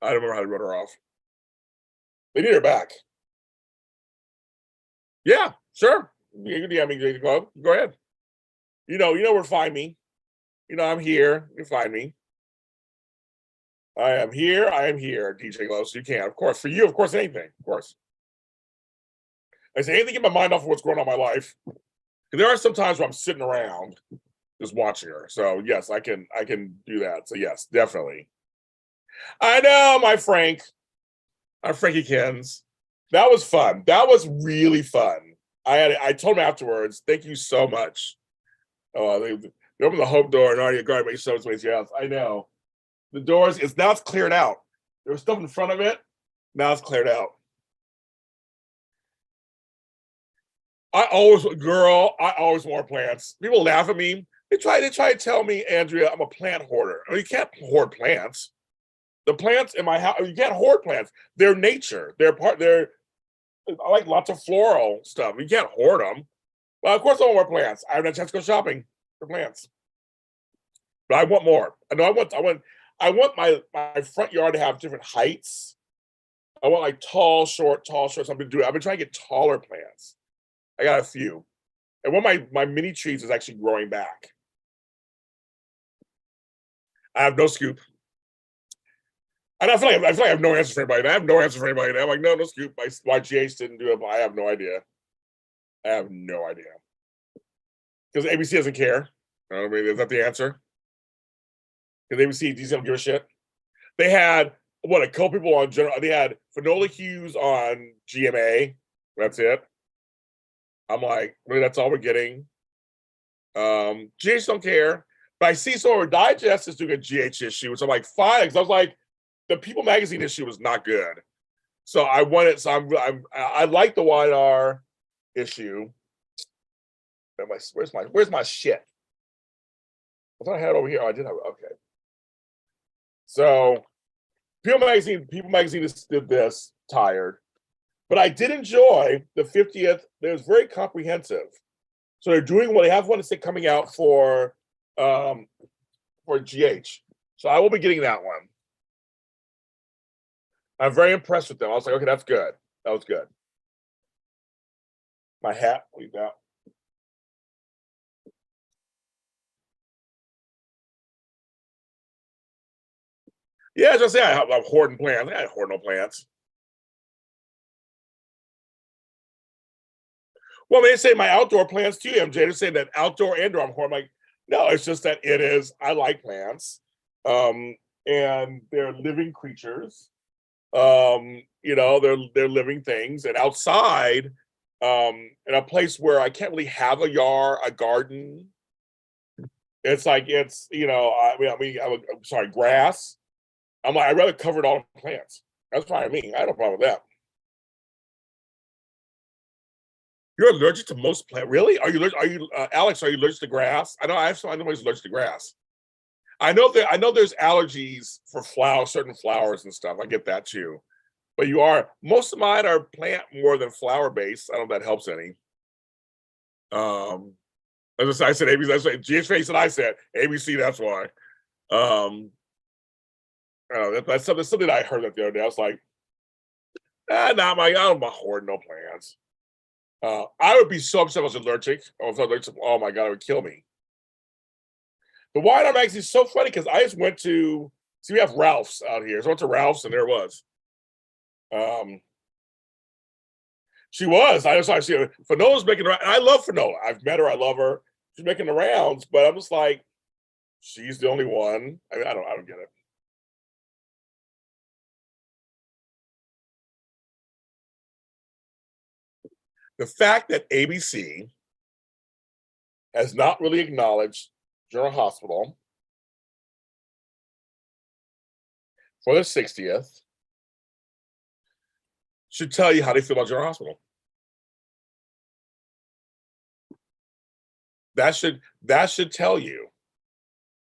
I don't remember how they wrote her off. They need her back. Yeah, sure. You can DM me. Go ahead. You know where to find me. You know I'm here. You can find me. I am here, DJ Glow. So you can, of course. For you, of course, anything, of course. I say anything, get my mind off of what's going on in my life. There are some times where I'm sitting around just watching her. So yes, I can do that. So yes, definitely. I know, my Frankie Kens. That was fun. That was really fun. I told him afterwards, thank you so much. Oh, they opened the home door and already got to make so much. Yes, I know. The doors, it's cleared out. There was stuff in front of it. Now it's cleared out. I always want plants. People laugh at me. They try to tell me, Andrea, I'm a plant hoarder. I mean, you can't hoard plants. The plants in my house, you can't hoard plants. They're nature. I like lots of floral stuff. You can't hoard them. Well, of course I want more plants. I haven't had a chance to go shopping for plants. But I want more. I want my front yard to have different heights. I want like tall, short. I've been trying to get taller plants. I got a few. And one of my mini trees is actually growing back. I have no scoop. And I feel like I have no answer for anybody. I have no answer for anybody. I'm like, no scoop. Why GH didn't do it, but I have no idea. Because ABC doesn't care. I mean, is that the answer? Because ABC, these don't give a shit. They had a couple people on general. They had Finola Hughes on GMA. That's it. I'm like, really, that's all we're getting? GH don't care. But I see Solar Digest is doing a GH issue, which I'm like, fine. Because I was like, the People Magazine issue was not good. So I wanted, so I like the YR issue. Where's my shit? I thought I had it over here. Oh, I did have it. Okay. So People Magazine did this, tired. But I did enjoy the 50th. It was very comprehensive. So they're doing they have one coming out for GH. So I will be getting that one. I'm very impressed with them. I was like, okay, that's good. That was good. My hat, leave that. Yeah, as I say, I'm hoarding plants. I hoard no plants. Well, they say my outdoor plants too, MJ. They're saying that outdoor and indoor I'm hoarding. I'm like, no, it's just that I like plants. And they're living creatures. They're living things. And outside, in a place where I can't really have a garden. It's like grass. I'm like, I'd rather cover it all with plants. That's what I mean. I have no problem with that. You're allergic to most plants? Really? Are you Alex? Are you allergic to grass? I know somebody's allergic to grass. I know there's allergies for certain flowers and stuff. I get that too. But most of mine are plant more than flower based. I don't know if that helps any. As I said, ABC. That's what GH Face and I said ABC. That's why. That's something I heard that the other day. I was like, I don't hoard no plants. I would be so upset if I was allergic. Oh my God, it would kill me. The Wine Art Magazine is so funny because I just went to we have Ralph's out here. So I went to Ralph's and there it was. She was. I see her. Fanola's making her. I love Fanola. I've met her. I love her. She's making the rounds, but I'm just like, she's the only one. I don't get it. The fact that ABC has not really acknowledged General Hospital for the 60th should tell you how they feel about General Hospital. That should tell you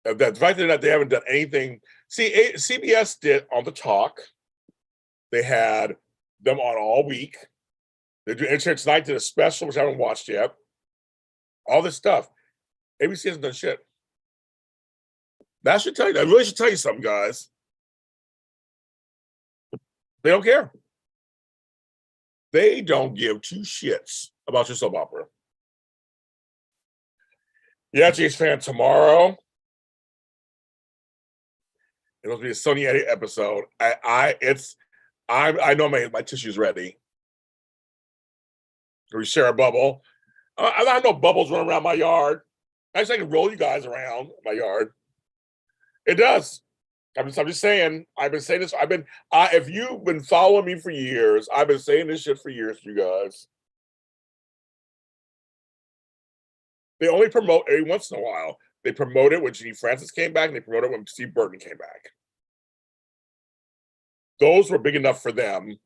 that the fact that they haven't done anything. See, CBS did on the talk. They had them on all week. They do Entertainment Tonight did a special, which I haven't watched yet. All this stuff. ABC hasn't done shit. That should tell you. That really should tell you something, guys. They don't care. They don't give two shits about your soap opera. Yeah, GH fan, tomorrow it'll be a Sonny Eddie episode. I know my tissue's ready. We share a bubble. I have no bubbles running around my yard. I can roll you guys around my yard. It does. I'm just saying. I've been saying this. If you've been following me for years, I've been saying this shit for years, you guys. They only promote every once in a while. They promote it when Jeannie Francis came back, and they promoted it when Steve Burton came back. Those were big enough for them,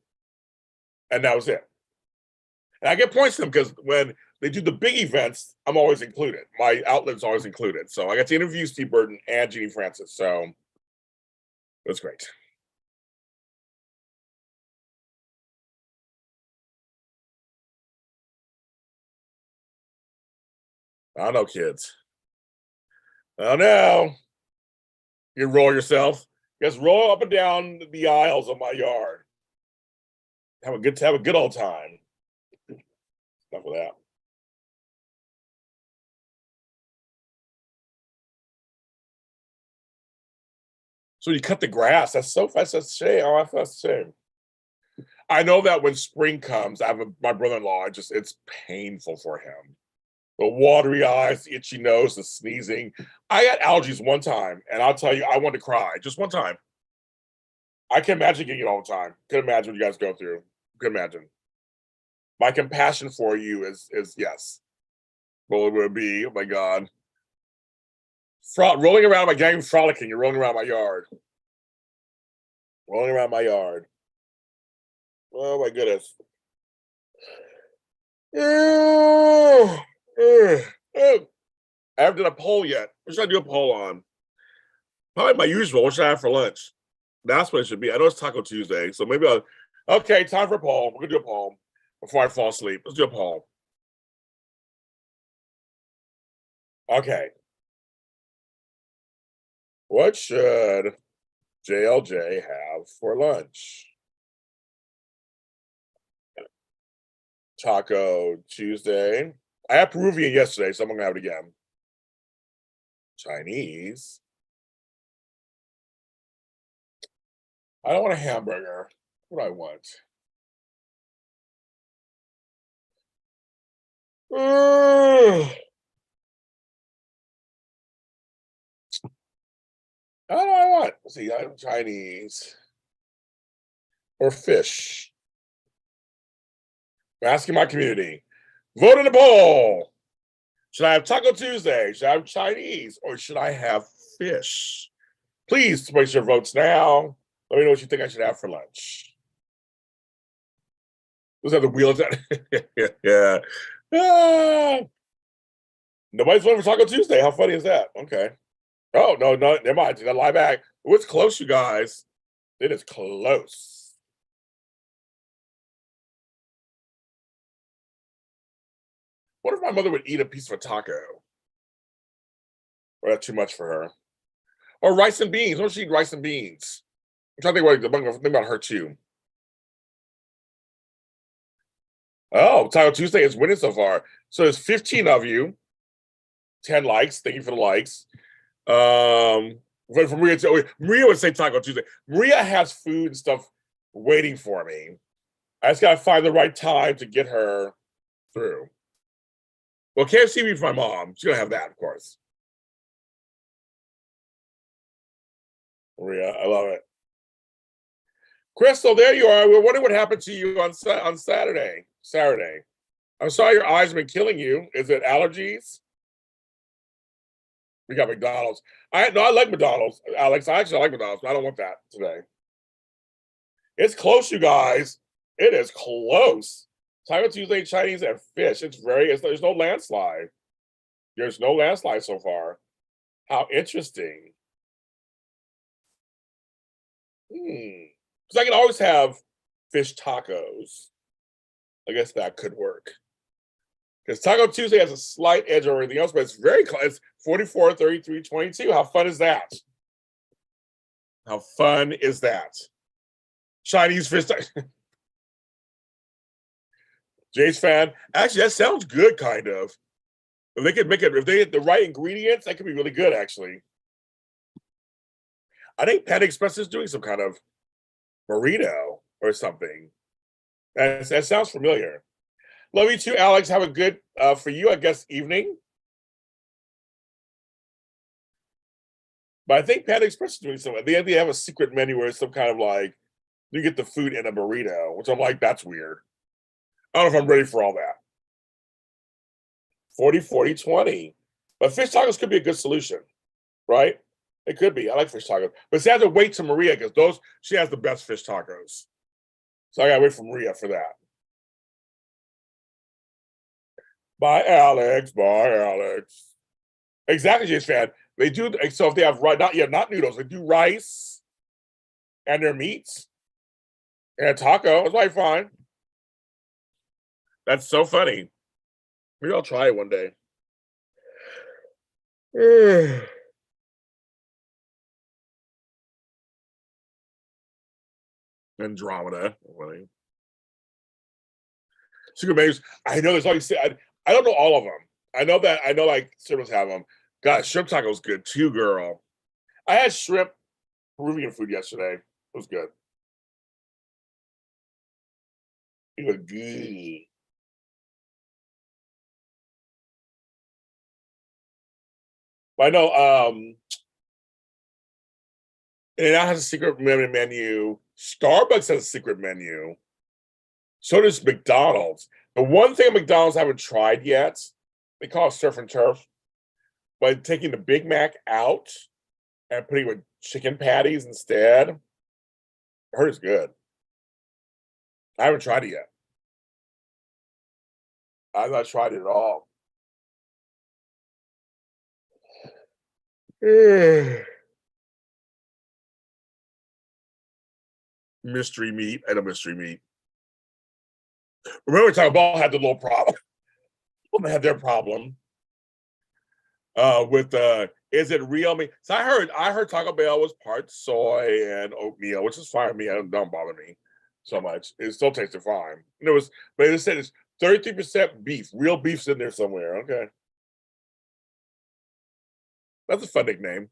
and that was it. And I get points to them because when they do the big events, I'm always included. My outlet's always included. So I got to interview Steve Burton and Jeannie Francis. So that's great. I don't know, kids. I don't know. You roll yourself. Just roll up and down the aisles of my yard. Have a good old time. Enough of that. So you cut the grass. That's a shame. Oh, that's a shame. I know that when spring comes, my brother-in-law. It's painful for him. The watery eyes, the itchy nose, the sneezing. I got allergies one time, and I'll tell you, I wanted to cry just one time. I can imagine getting it all the time. Could imagine what you guys go through. Could imagine. My compassion for you is yes. What would it be? Oh my God. Rolling around my gang frolicking. You're rolling around my yard. Rolling around my yard. Oh my goodness. I haven't done a poll yet. What should I do a poll on? Probably my usual. What should I have for lunch? That's what it should be. I know it's Taco Tuesday, so maybe I'll. Okay, time for a poll. We're gonna do a poll before I fall asleep. Let's do a poll. Okay. What should JLJ have for lunch? Taco Tuesday. I had Peruvian yesterday, so I'm gonna have it again. Chinese. I don't want a hamburger. What do I want? What do I want? Let's see, I'm Chinese or fish. I'm asking my community. Vote in the poll. Should I have Taco Tuesday? Should I have Chinese? Or should I have fish? Please place your votes now. Let me know what you think I should have for lunch. Those are the wheels. Yeah. Ah. Nobody's voting for Taco Tuesday. How funny is that? Okay. Oh, no, never mind. I lie back. Oh, it's close, you guys. It is close. What if my mother would eat a piece of a taco? Or that's too much for her? Or rice and beans. What if she eat rice and beans? I'm trying to think about her too. Oh, Taco Tuesday is winning so far. So there's 15 of you. 10 likes. Thank you for the likes. For Maria would say Taco Tuesday. Maria has food and stuff waiting for me. I just gotta find the right time to get her through. Well, KFC be for my mom. She's gonna have that, of course. Maria, I love it. Crystal, there you are. We're wondering what happened to you on Saturday. I'm sorry your eyes have been killing you. Is it allergies? We got McDonald's. I like McDonald's, Alex. I actually like McDonald's, but I don't want that today. It's close, you guys. It is close. Taco Tuesday, Chinese, and fish. There's no landslide. There's no landslide so far. How interesting. Because I can always have fish tacos. I guess that could work. Because Taco Tuesday has a slight edge over everything else, but it's very close. It's 44, 33, 22. How fun is that? How fun is that? Chinese fish tacos. Jay's fan. Actually, that sounds good, kind of. If they could make it, if they had the right ingredients, that could be really good, actually. I think Panda Express is doing some kind of burrito or something. That sounds familiar. Love you too, Alex. Have a good, for you, I guess, evening. But I think Panda Express is doing something. They have a secret menu where it's some kind of like, you get the food in a burrito, which I'm like, that's weird. I don't know if I'm ready for all that. 40, 40, 20. But fish tacos could be a good solution, right? It could be. I like fish tacos. But she has to wait to Maria because she has the best fish tacos. So I gotta wait for Maria for that. Bye, Alex. Bye, Alex. Exactly, James fan. They do so if they have not noodles, they do rice and their meats and a taco. It's like fine. That's so funny. Maybe I'll try it one day. Andromeda. Secret menus. I know there's like I don't know all of them. I know like Citrus have them. God, shrimp taco's good too, girl. I had shrimp Peruvian food yesterday. It was good. It was good. I know and it has a secret menu. Starbucks has a secret menu. So does McDonald's. The one thing at McDonald's I haven't tried yet, they call it surf and turf, but taking the Big Mac out and putting it with chicken patties instead, I heard it's good. I haven't tried it yet. I've not tried it at all. Mystery meat and a mystery meat. Remember, Taco Bell had the little problem. They had their problem with is it real meat? So I heard Taco Bell was part soy and oatmeal, which is fine with me. Don't bother me so much. It still tasted fine. And it was, but they said it's 33% beef. Real beef's in there somewhere. Okay, that's a fun nickname.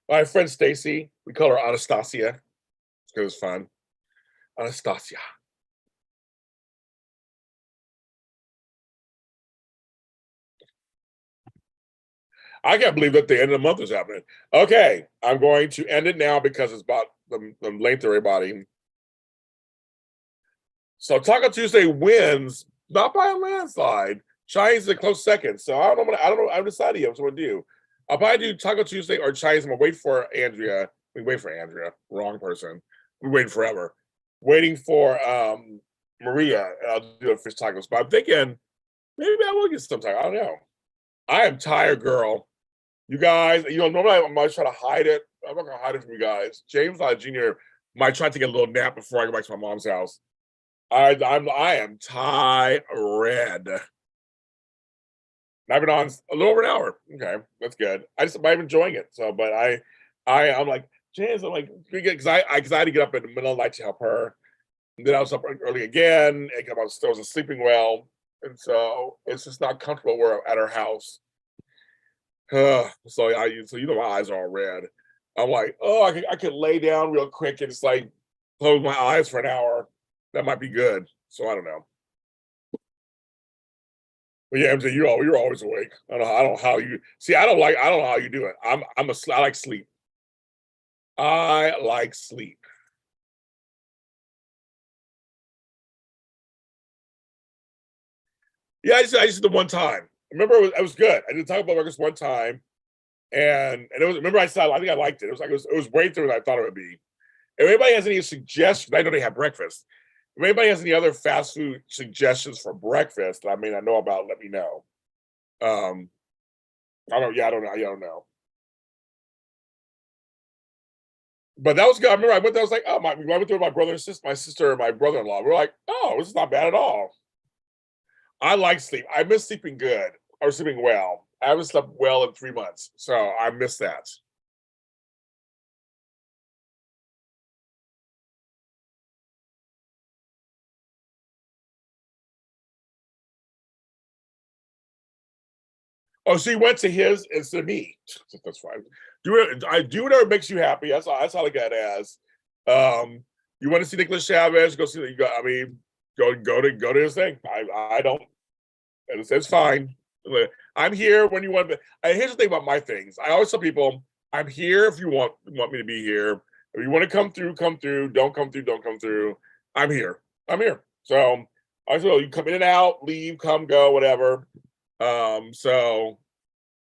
My friend Stacy, we call her Anastasia because it's fun. Anastasia. I can't believe that the end of the month is happening. Okay, I'm going to end it now because it's about the length of everybody. So Taco Tuesday wins, not by a landslide. Chinese is a close second. So I don't know. I've decided yet what I'm going to do. I'll probably do Taco Tuesday or Chinese. I'm going to wait for Andrea. We wait for Andrea. Wrong person. We waiting forever. Waiting for Maria. I'll do a fish tacos. But I'm thinking maybe I will get some taco. I don't know. I am tired, girl. You guys, normally I might try to hide it. I'm not gonna hide it from you guys. James Jr. might try to take a little nap before I go back to my mom's house. I am tired. I've been on a little over an hour. Okay, that's good. I'm enjoying it. So, but I'm like, James, I'm like, because I had to get up in the middle of the night to help her. And then I was up early again, and I wasn't sleeping well. And so it's just not comfortable where at her house. So my eyes are all red. I'm like, oh, I could lay down real quick and just like close my eyes for an hour. That might be good. So I don't know. But yeah, MJ, you're always awake. I don't know how you see. I don't know how you do it. I like sleep. I like sleep. Yeah, I just did the one time. Remember, it was good. I did Taco Bell burgers one time, and it was. Remember, I think I liked it. It was way through than I thought it would be. If anybody has any suggestions, I know they have breakfast. If anybody has any other fast food suggestions for breakfast that I may not know about, let me know. I don't. Yeah, I don't know. I don't know. But that was good. I remember I went there. I was like, oh my! I went there with my brother and sister, my sister and my brother-in-law. We're like, oh, this is not bad at all. I like sleep. I miss sleeping good or sleeping well. I haven't slept well in 3 months, so I miss that. Oh, so you went to his instead of me. That's fine. Do whatever makes you happy. That's all I got as. You want to see Nicholas Chavez? Go see. Go to his thing. I don't. It's fine. I'm here when you want to. Here's the thing about my things. I always tell people, I'm here if you want me to be here. If you want to come through, come through. Don't come through, don't come through. I'm here. I'm here. So I say, you come in and out, leave, come, go, whatever. So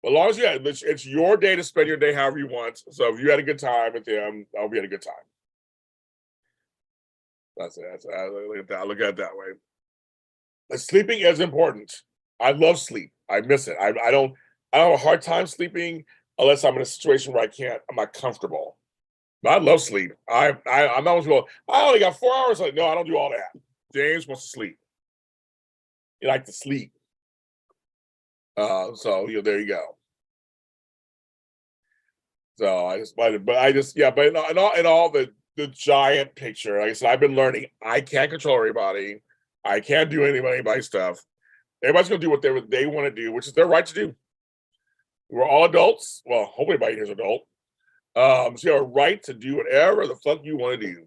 as long as it's your day to spend your day however you want. So if you had a good time with him, I'll be at a good time. That's it. I look at that. I look at it that way. But sleeping is important. I love sleep. I miss it. I have a hard time sleeping unless I'm in a situation where I'm not comfortable. But I love sleep. I'm not well, I only got 4 hours. Like, no, I don't do all that. James wants to sleep. He likes to sleep. So there you go. So but in all the giant picture, like I said, I've been learning I can't control everybody. I can't do anybody's stuff. Everybody's gonna do what they want to do, which is their right to do. We're all adults. Well, hopefully everybody here's adult. So you have a right to do whatever the fuck you want to do.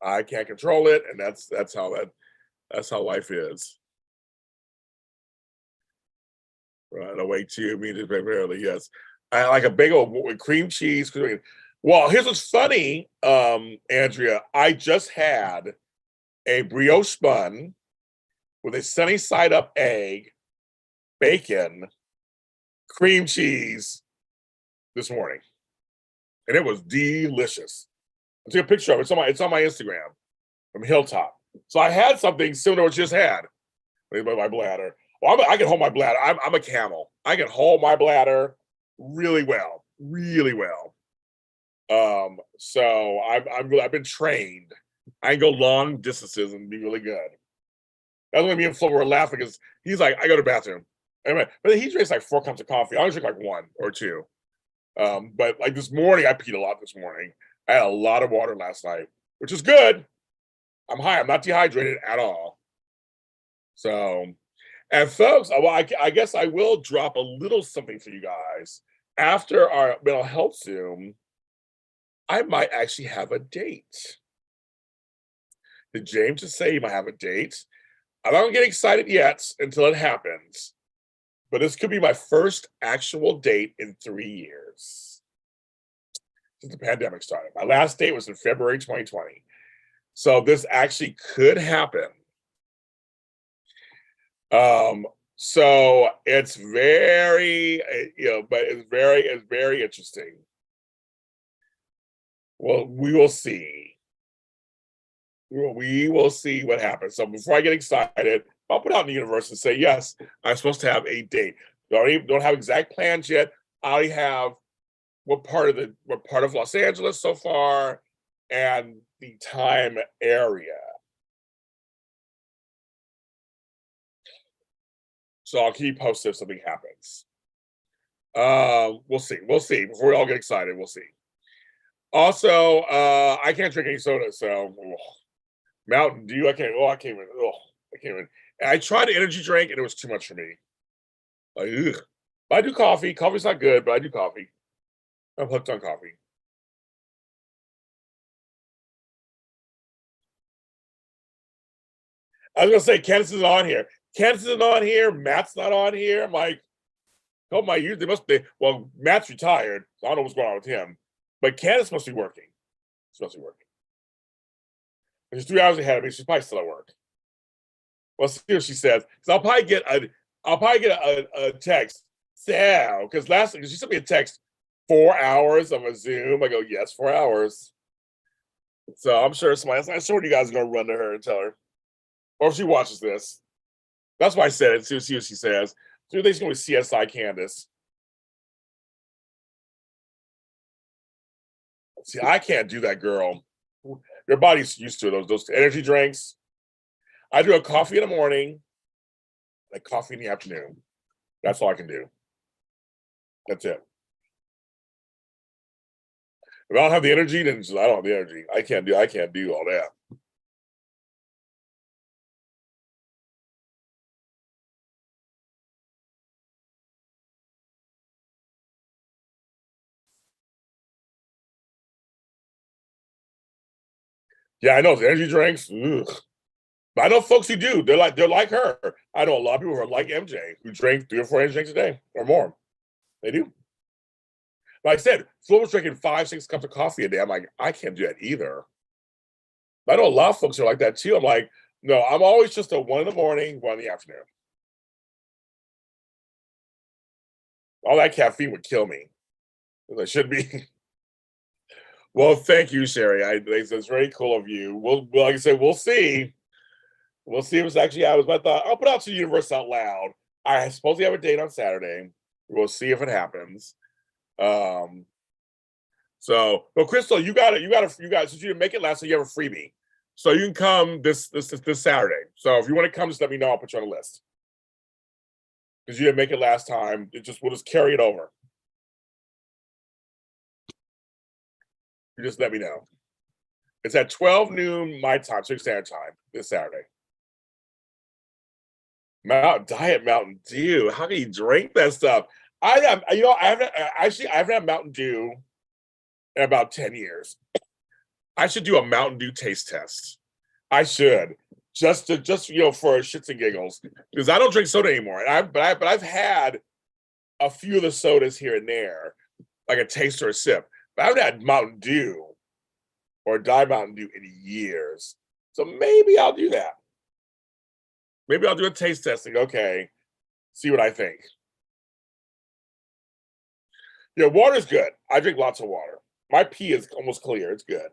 I can't control it, and that's how life is. Right, awake to me primarily, yes. I like a bagel with cream cheese. Well, here's what's funny, Andrea. I just had a brioche bun with a sunny side up egg, bacon, cream cheese this morning, and it was delicious. I took a picture of it. It's on my Instagram from Hilltop. So I had something similar to what you just had. My bladder. Well, I can hold my bladder. I'm a camel. I can hold my bladder really well, really well. So I've been trained. I can go long distances and be really good. That's when me and Flo were laughing because he's like, I go to the bathroom. Anyway, but he drinks like 4 cups of coffee. I only drink like 1 or 2. But like this morning, I peed a lot this morning. I had a lot of water last night, which is good. I'm high. I'm not dehydrated at all. So, and folks, well, I guess I will drop a little something for you guys. After our mental health Zoom, I might actually have a date. Did James just say he might have a date? I'm not gonna get excited yet until it happens. But this could be my first actual date in 3 years since the pandemic started. My last date was in February 2020. So this actually could happen. So it's very, but it's very interesting. Well, we will see. We will see what happens. So before I get excited, I'll put out in the universe and say, yes, I'm supposed to have a date. Don't have exact plans yet. I already have what part of Los Angeles so far and the time area. So I'll keep you posted if something happens. We'll see. Before we all get excited, we'll see. Also, I can't drink any soda, so Mountain Dew, I can't even. And I tried an energy drink and it was too much for me. Like, ugh. But I do coffee. Coffee's not good, but I do coffee. I'm hooked on coffee. I was gonna say Candace isn't on here. Candace isn't on here. Matt's not on here. I'm like, oh my, they must be. Well, Matt's retired. So I don't know what's going on with him. But Candace must be working. She must be working. She's 3 hours ahead of me. She's probably still at work. Well, see what she says. Because I'll probably get a text. So, because she sent me a text, 4 hours of a Zoom. I go, yes, 4 hours. So I'm sure I'm sure you guys are gonna run to her and tell her. Or if she watches this. That's why I said it. See what she says. So she's gonna be CSI Candace. See, I can't do that, girl. Your body's used to those energy drinks. I do a coffee in the morning, a coffee in the afternoon. That's all I can do. That's it. If I don't have the energy, then I don't have the energy. I can't do all that. Yeah, I know the energy drinks. Ugh. But I know folks who do. They're like her. I know a lot of people who are like MJ who drink 3 or 4 energy drinks a day or more. They do. Like I said, Flo was drinking 5, 6 cups of coffee a day. I'm like, I can't do that either. I know a lot of folks are like that too. I'm like, no, I'm always just a 1 in the morning, 1 in the afternoon. All that caffeine would kill me. It should be. Well, thank you, Sherry. It's very cool of you. Like I said, we'll see. We'll see if it's actually happens. But I thought I'll put out to the universe out loud. I supposedly have a date on Saturday. We'll see if it happens. So, well, Crystal, you got it. Since you didn't make it last time, you have a freebie. So you can come this Saturday. So if you want to come, just let me know. I'll put you on the list. Because you didn't make it last time. We'll just carry it over. You just let me know. It's at 12 noon my time, 6 Standard Time this Saturday. Diet Mountain Dew. How can you drink that stuff? I haven't had Mountain Dew in about 10 years. I should do a Mountain Dew taste test. I should just for shits and giggles because I don't drink soda anymore. But I've had a few of the sodas here and there, like a taste or a sip. I haven't had Mountain Dew or Diet Mountain Dew in years. So maybe I'll do that. Maybe I'll do a taste testing. Okay. See what I think. Yeah, water's good. I drink lots of water. My pee is almost clear. It's good.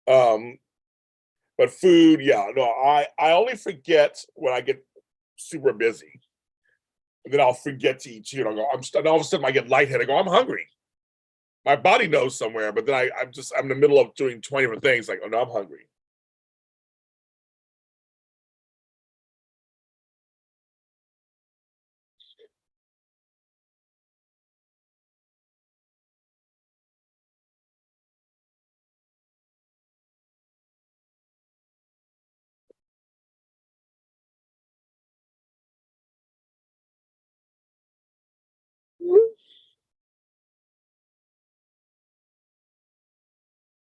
But food, yeah, no, I only forget when I get super busy. And then I'll forget to eat too. And I'll go, and all of a sudden I get lightheaded. I go, I'm hungry. My body knows somewhere, but then I'm in the middle of doing 20 different things. Like, oh no, I'm hungry.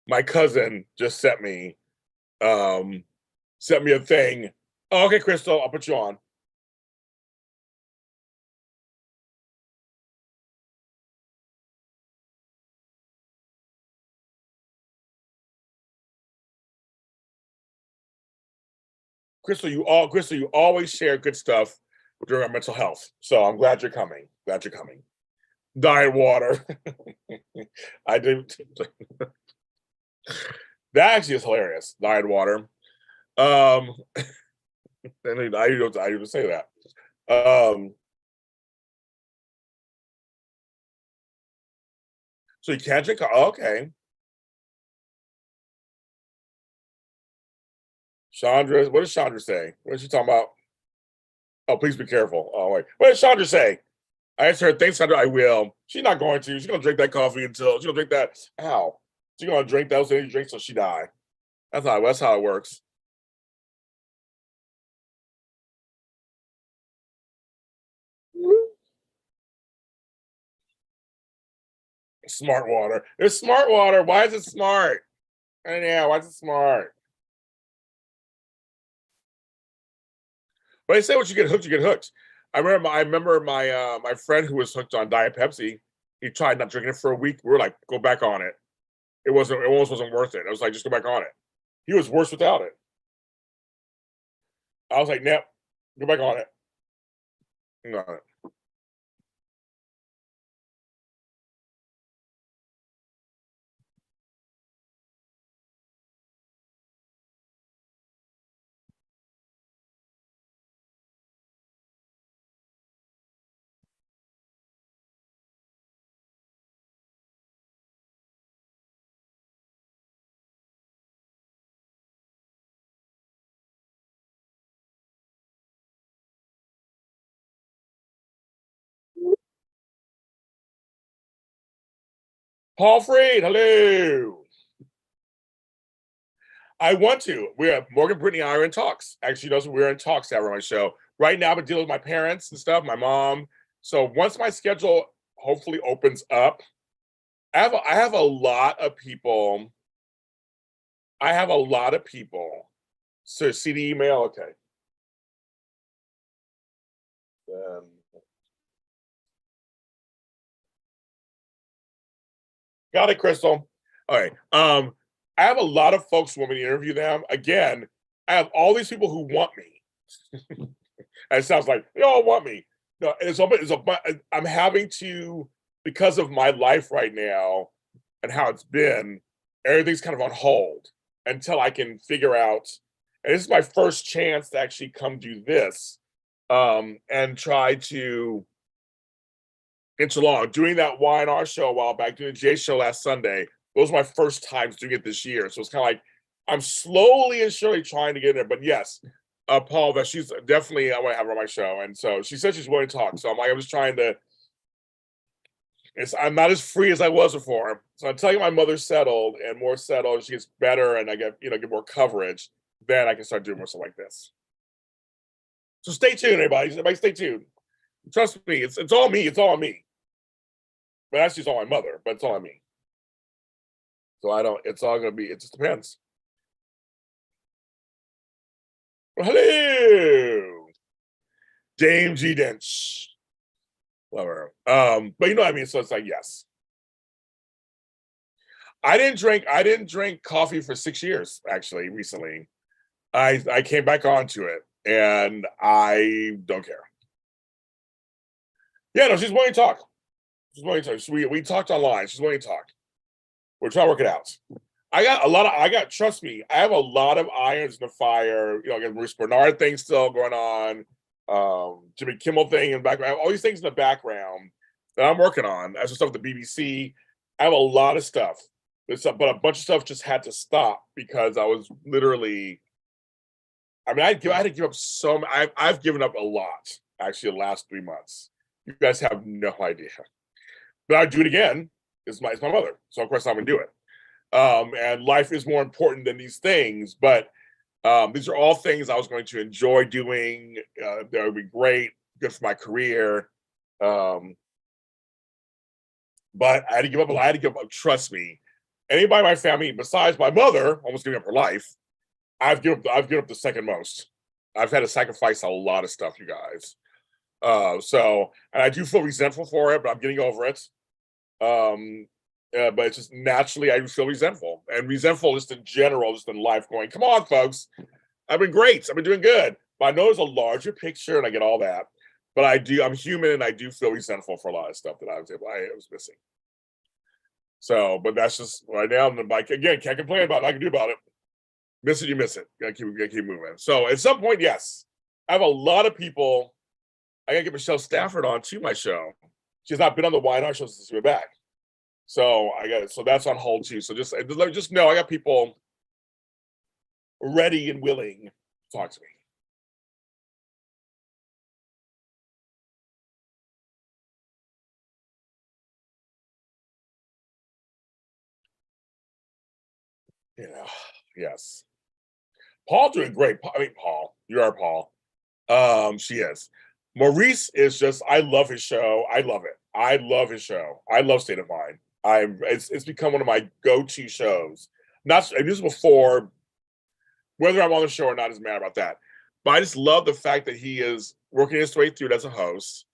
My cousin just sent me a thing. Oh, okay, Crystal, I'll put you on. Crystal, you always share good stuff during our mental health. So I'm glad you're coming. Glad you're coming. Diet water. I do. That actually is hilarious. Diet water. And I don't say that. So you can't drink. Oh, okay. Chandra, what does Chandra say? What is she talking about? Oh, please be careful. Oh, wait. What does Chandra say? I asked her, thanks, Chandra, I will. She's not going to. She's going to drink that coffee until, she's going to drink that. Ow. She's going to drink those energy drinks till she die. That's how it works. Smart water. It's smart water. Why is it smart? I know. Why is it smart? But I say once you get hooked, you get hooked. I remember my friend who was hooked on Diet Pepsi. He tried not drinking it for a week. We were like, go back on it. It almost wasn't worth it. I was like, just go back on it. He was worse without it. I was like, nope, go back on it. No. Paul Freed, hello. I want to. Morgan, Brittany, and I are in talks. Actually, knows we're in talks to have her on my show. Right now, I'm dealing with my parents and stuff, my mom. So once my schedule hopefully opens up, I have a lot of people. I have a lot of people. So see the email, okay. Got it, Crystal. All right. I have a lot of folks who want me to interview them. Again, I have all these people who want me. And it sounds like they all want me. No, I'm having to, because of my life right now and how it's been, everything's kind of on hold until I can figure out. And this is my first chance to actually come do this and try to it's long. Doing that Y&R show a while back, doing the J show last Sunday, those were my first times doing it this year. So it's kind of like I'm slowly and surely trying to get in there. But yes, Paul, that she's definitely I want to have her on my show. And so she said she's willing to talk. So I'm just trying to I'm not as free as I was before. So until my mother's settled and more settled, she gets better and I get more coverage, then I can start doing more stuff like this. So stay tuned, everybody. Everybody stay tuned. Trust me, it's all me. It's all on me. But actually, it's all my mother, but it's all on me. So it's all going to be, it just depends. Well, hello, Dame G. Dench. Love her. But you know what I mean? So it's like, yes. I didn't drink coffee for 6 years, actually, recently. I came back onto it, and I don't care. Yeah, no, she's willing to talk. She's willing to talk. We talked online. She's willing to talk. We're trying to work it out. Trust me, I have a lot of irons in the fire. You know, again, Bruce Bernard thing still going on, Jimmy Kimmel thing in the background, all these things in the background that I'm working on. As stuff with the BBC. I have a lot of stuff. But a bunch of stuff just had to stop because I was literally, I mean, I had to give up so much. I've given up a lot, actually, the last 3 months. You guys have no idea. But I'd do it again. It's my mother. So, of course, I'm going to do it. And life is more important than these things. But these are all things I was going to enjoy doing. That would be great, good for my career. But I had to give up. Trust me. Anybody in my family, besides my mother, almost giving up her life, I've given up the second most. I've had to sacrifice a lot of stuff, you guys. And I do feel resentful for it, but I'm getting over it. But it's just naturally I do feel resentful. And resentful just in general, just in life, going, come on, folks. I've been great. I've been doing good. But I know there's a larger picture and I get all that. But I'm human and I do feel resentful for a lot of stuff that I was missing. So, but that's just right now. I'm like, again, can't complain about it. I can do about it. Miss it, you miss it. Gotta keep moving. So at some point, yes, I have a lot of people. I gotta get Michelle Stafford on to my show. She's not been on the YNR show since we're back. So so that's on hold too. So just know I got people ready and willing to talk to me. You know, yes. Paul doing great. I mean, Paul, you are Paul. She is. Maurice is just, I love his show. I love it. I love his show. I love State of Mind. It's become one of my go-to shows. This was before, whether I'm on the show or not, doesn't matter about that. But I just love the fact that he is working his way through it as a host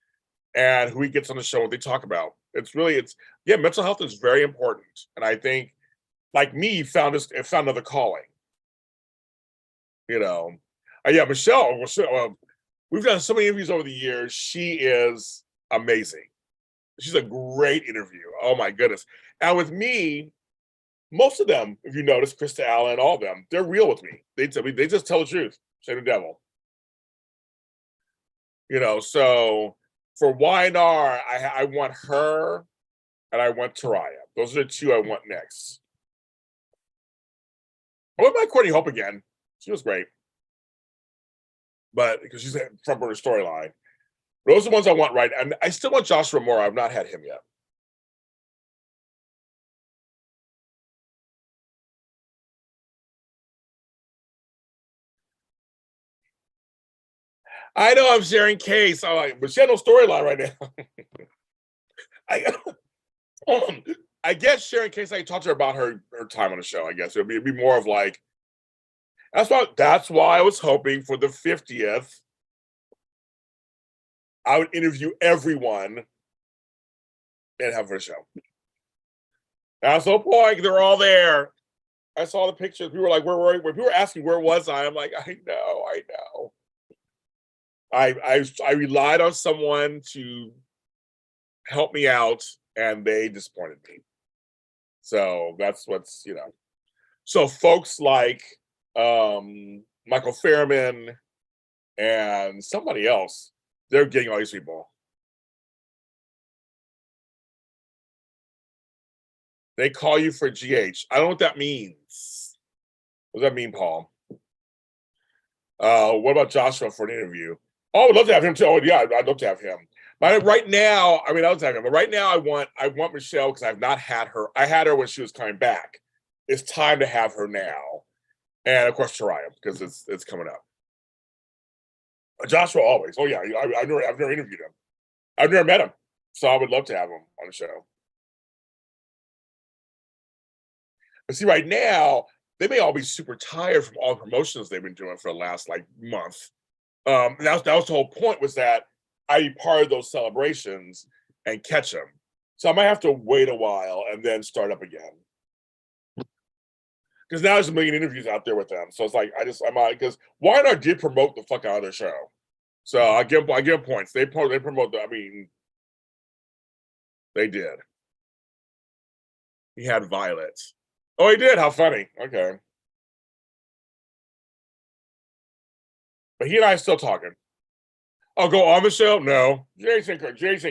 and who he gets on the show, what they talk about. Mental health is very important. And I think, like me, found another calling. You know, Michelle, we've done so many interviews over the years. She is amazing. She's a great interview. Oh my goodness. And with me, most of them, if you notice, Krista Allen, all of them, they're real with me. They just tell the truth. Shame the devil. You know, so for YNR, I want her and I want Taraya. Those are the two I want next. I want my Courtney Hope again. She was great. But because she's a front burner storyline. Those are the ones I want, right? And I still want Joshua Moore. I've not had him yet. I know I'm sharing case, but she had no storyline right now. I guess sharing case, I talked to her about her time on the show. I guess it'd be more of like, that's why I was hoping for the 50th. I would interview everyone and have her show. That's the point. They're all there. I saw the pictures. People were like, where people were asking where was I? I'm like, I know. I relied on someone to help me out and they disappointed me. So that's what's, So folks like Michael Fairman and somebody else, they're getting all these people. They call you for GH. I don't know what that means. What does that mean, Paul? What about Joshua for an interview? Oh, I would love to have him too. Oh, yeah, I'd love to have him. But right now, I mean, I would have him. But right now, I want Michelle because I've not had her. I had her when she was coming back. It's time to have her now, and of course, Taraya because it's coming up. Joshua always. Oh yeah, I've never interviewed him. I've never met him, so I would love to have him on the show. But see, right now, they may all be super tired from all the promotions they've been doing for the last month. That was the whole point, was that I be part of those celebrations and catch them. So I might have to wait a while and then start up again. Because now there's a million interviews out there with them. So it's like I'm out because Y&R did promote the fuck out of their show. So I give them points. They promote I mean, they did. He had Violet. Oh, he did. How funny. Okay. But he and I are still talking. I'll go on the show. No, Jason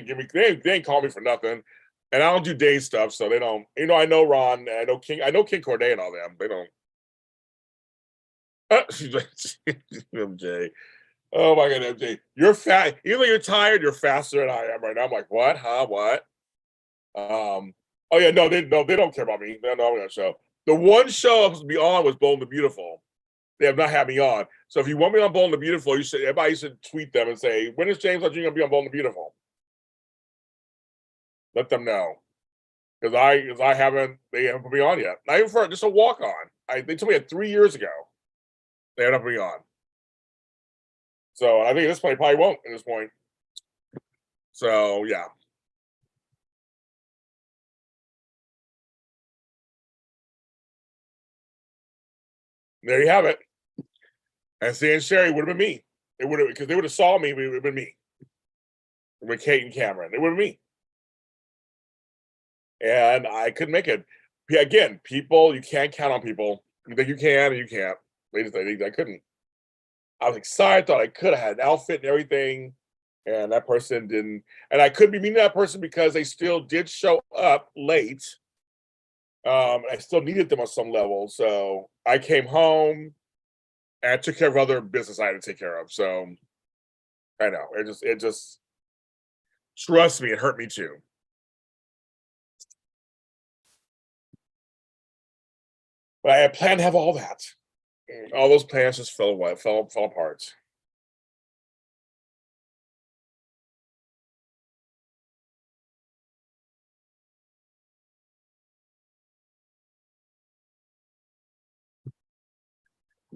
give me. They ain't call me for nothing, and I don't do day stuff, so they don't. You know, I know Ron. I know King Corday and all them. They don't. She's like MJ. Oh my god, MJ, you're fat. Even though you're tired, you're faster than I am right now. I'm like, what? Huh? What? Oh yeah, no, they don't care about me. They're not on that show. The one show I was supposed to be on was Bold and the Beautiful. They have not had me on. So if you want me on Bold and the Beautiful, everybody should tweet them and say, when is James Lott Jr. gonna be on Bold and the Beautiful? Let them know. Because they haven't put me on yet. Not even for just a walk on. They told me that 3 years ago. They haven't put me on. So I think this probably won't at this point. So yeah. There you have it. And Stan Sherry would have been me. It would have, because they would have saw me, but it would have been me. With Kate and Cameron. It would have been me. And I couldn't make it. Again, people, you can't count on people. You think you can, and you can't. I couldn't. I was excited, thought I could. I had an outfit and everything. And that person didn't. And I could be meeting that person because they still did show up late. I still needed them on some level. So I came home and I took care of other business I had to take care of. So I know. It just trust me, it hurt me too. But I had planned to have all that. All those plans just fell apart.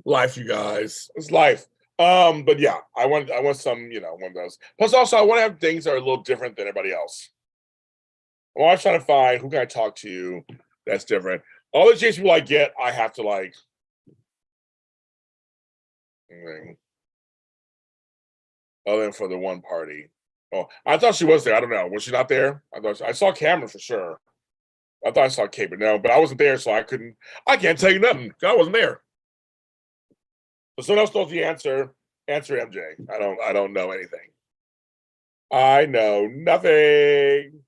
Life, you guys. It's life. But yeah, I want some, one of those. Plus, also, I want to have things that are a little different than everybody else. I'm always trying to find who can I talk to that's different. All the chase people I get, I have to like. Other than for the one party. Oh, I thought she was there. I don't know. Was she not there? I saw Cameron for sure. I thought I saw Kate, but no. But I wasn't there, so I couldn't. I can't tell you nothing. I wasn't there. But someone else knows the answer. Answer MJ. I don't know anything. I know nothing.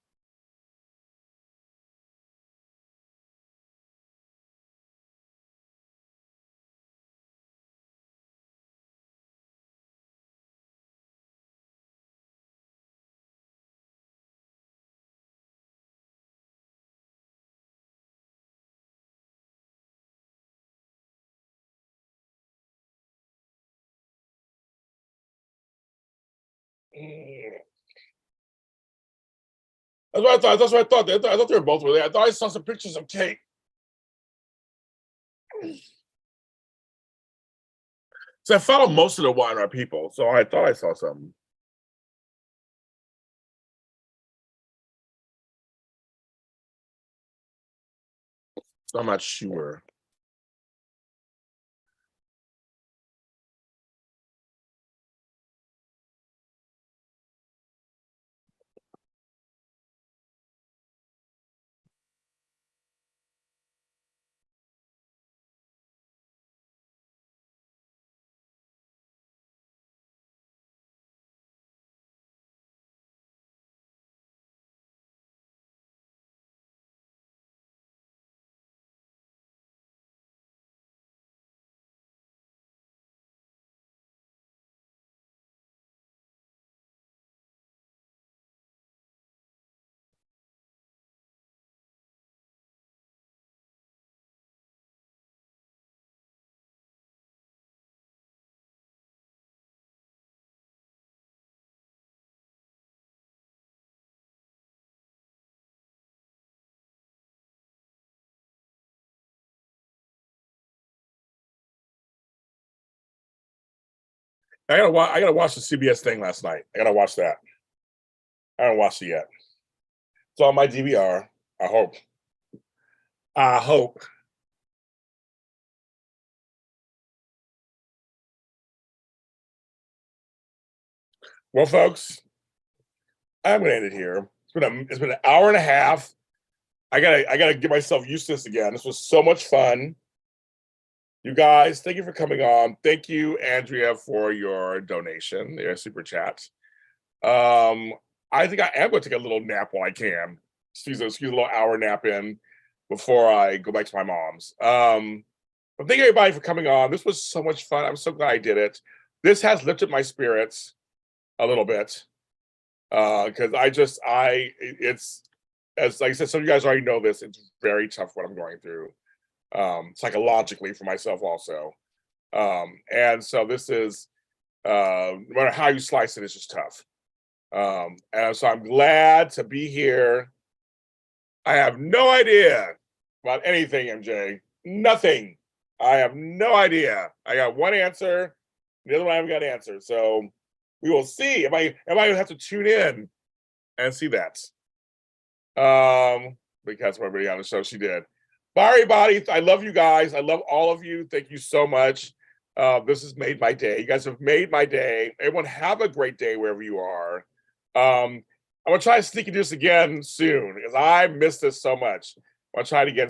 That's what I thought. That's what I thought. I thought they were both there. I thought I saw some pictures of Kate. So I follow most of the Y&R people, so I thought I saw something. So I'm not sure. I gotta watch the CBS thing last night. I gotta watch that. I haven't watched it yet. It's on my DVR. I hope. I hope. Well, folks, I'm gonna end it here. It's been an hour and a half. I gotta get myself used to this again. This was so much fun. You guys, thank you for coming on. Thank you, Andrea, for your donation, your super chat. I think I am going to take a little nap while I can. Excuse a little hour nap in before I go back to my mom's. But thank you everybody for coming on. This was so much fun. I'm so glad I did it. This has lifted my spirits a little bit. Because it's, as like I said, some of you guys already know this, it's very tough what I'm going through. Psychologically for myself also. And so this is, no matter how you slice it, it's just tough. And so I'm glad to be here. I have no idea about anything, MJ. Nothing. I have no idea. I got one answer. The other one I haven't got an answer. So we will see. Am I gonna have to tune in and see that? Because everybody on the show, she did. Bye, everybody. I love you guys. I love all of you. Thank you so much. This has made my day. You guys have made my day. Everyone have a great day wherever you are. I'm gonna try to sneak into this again soon because I missed this so much. I'll try it again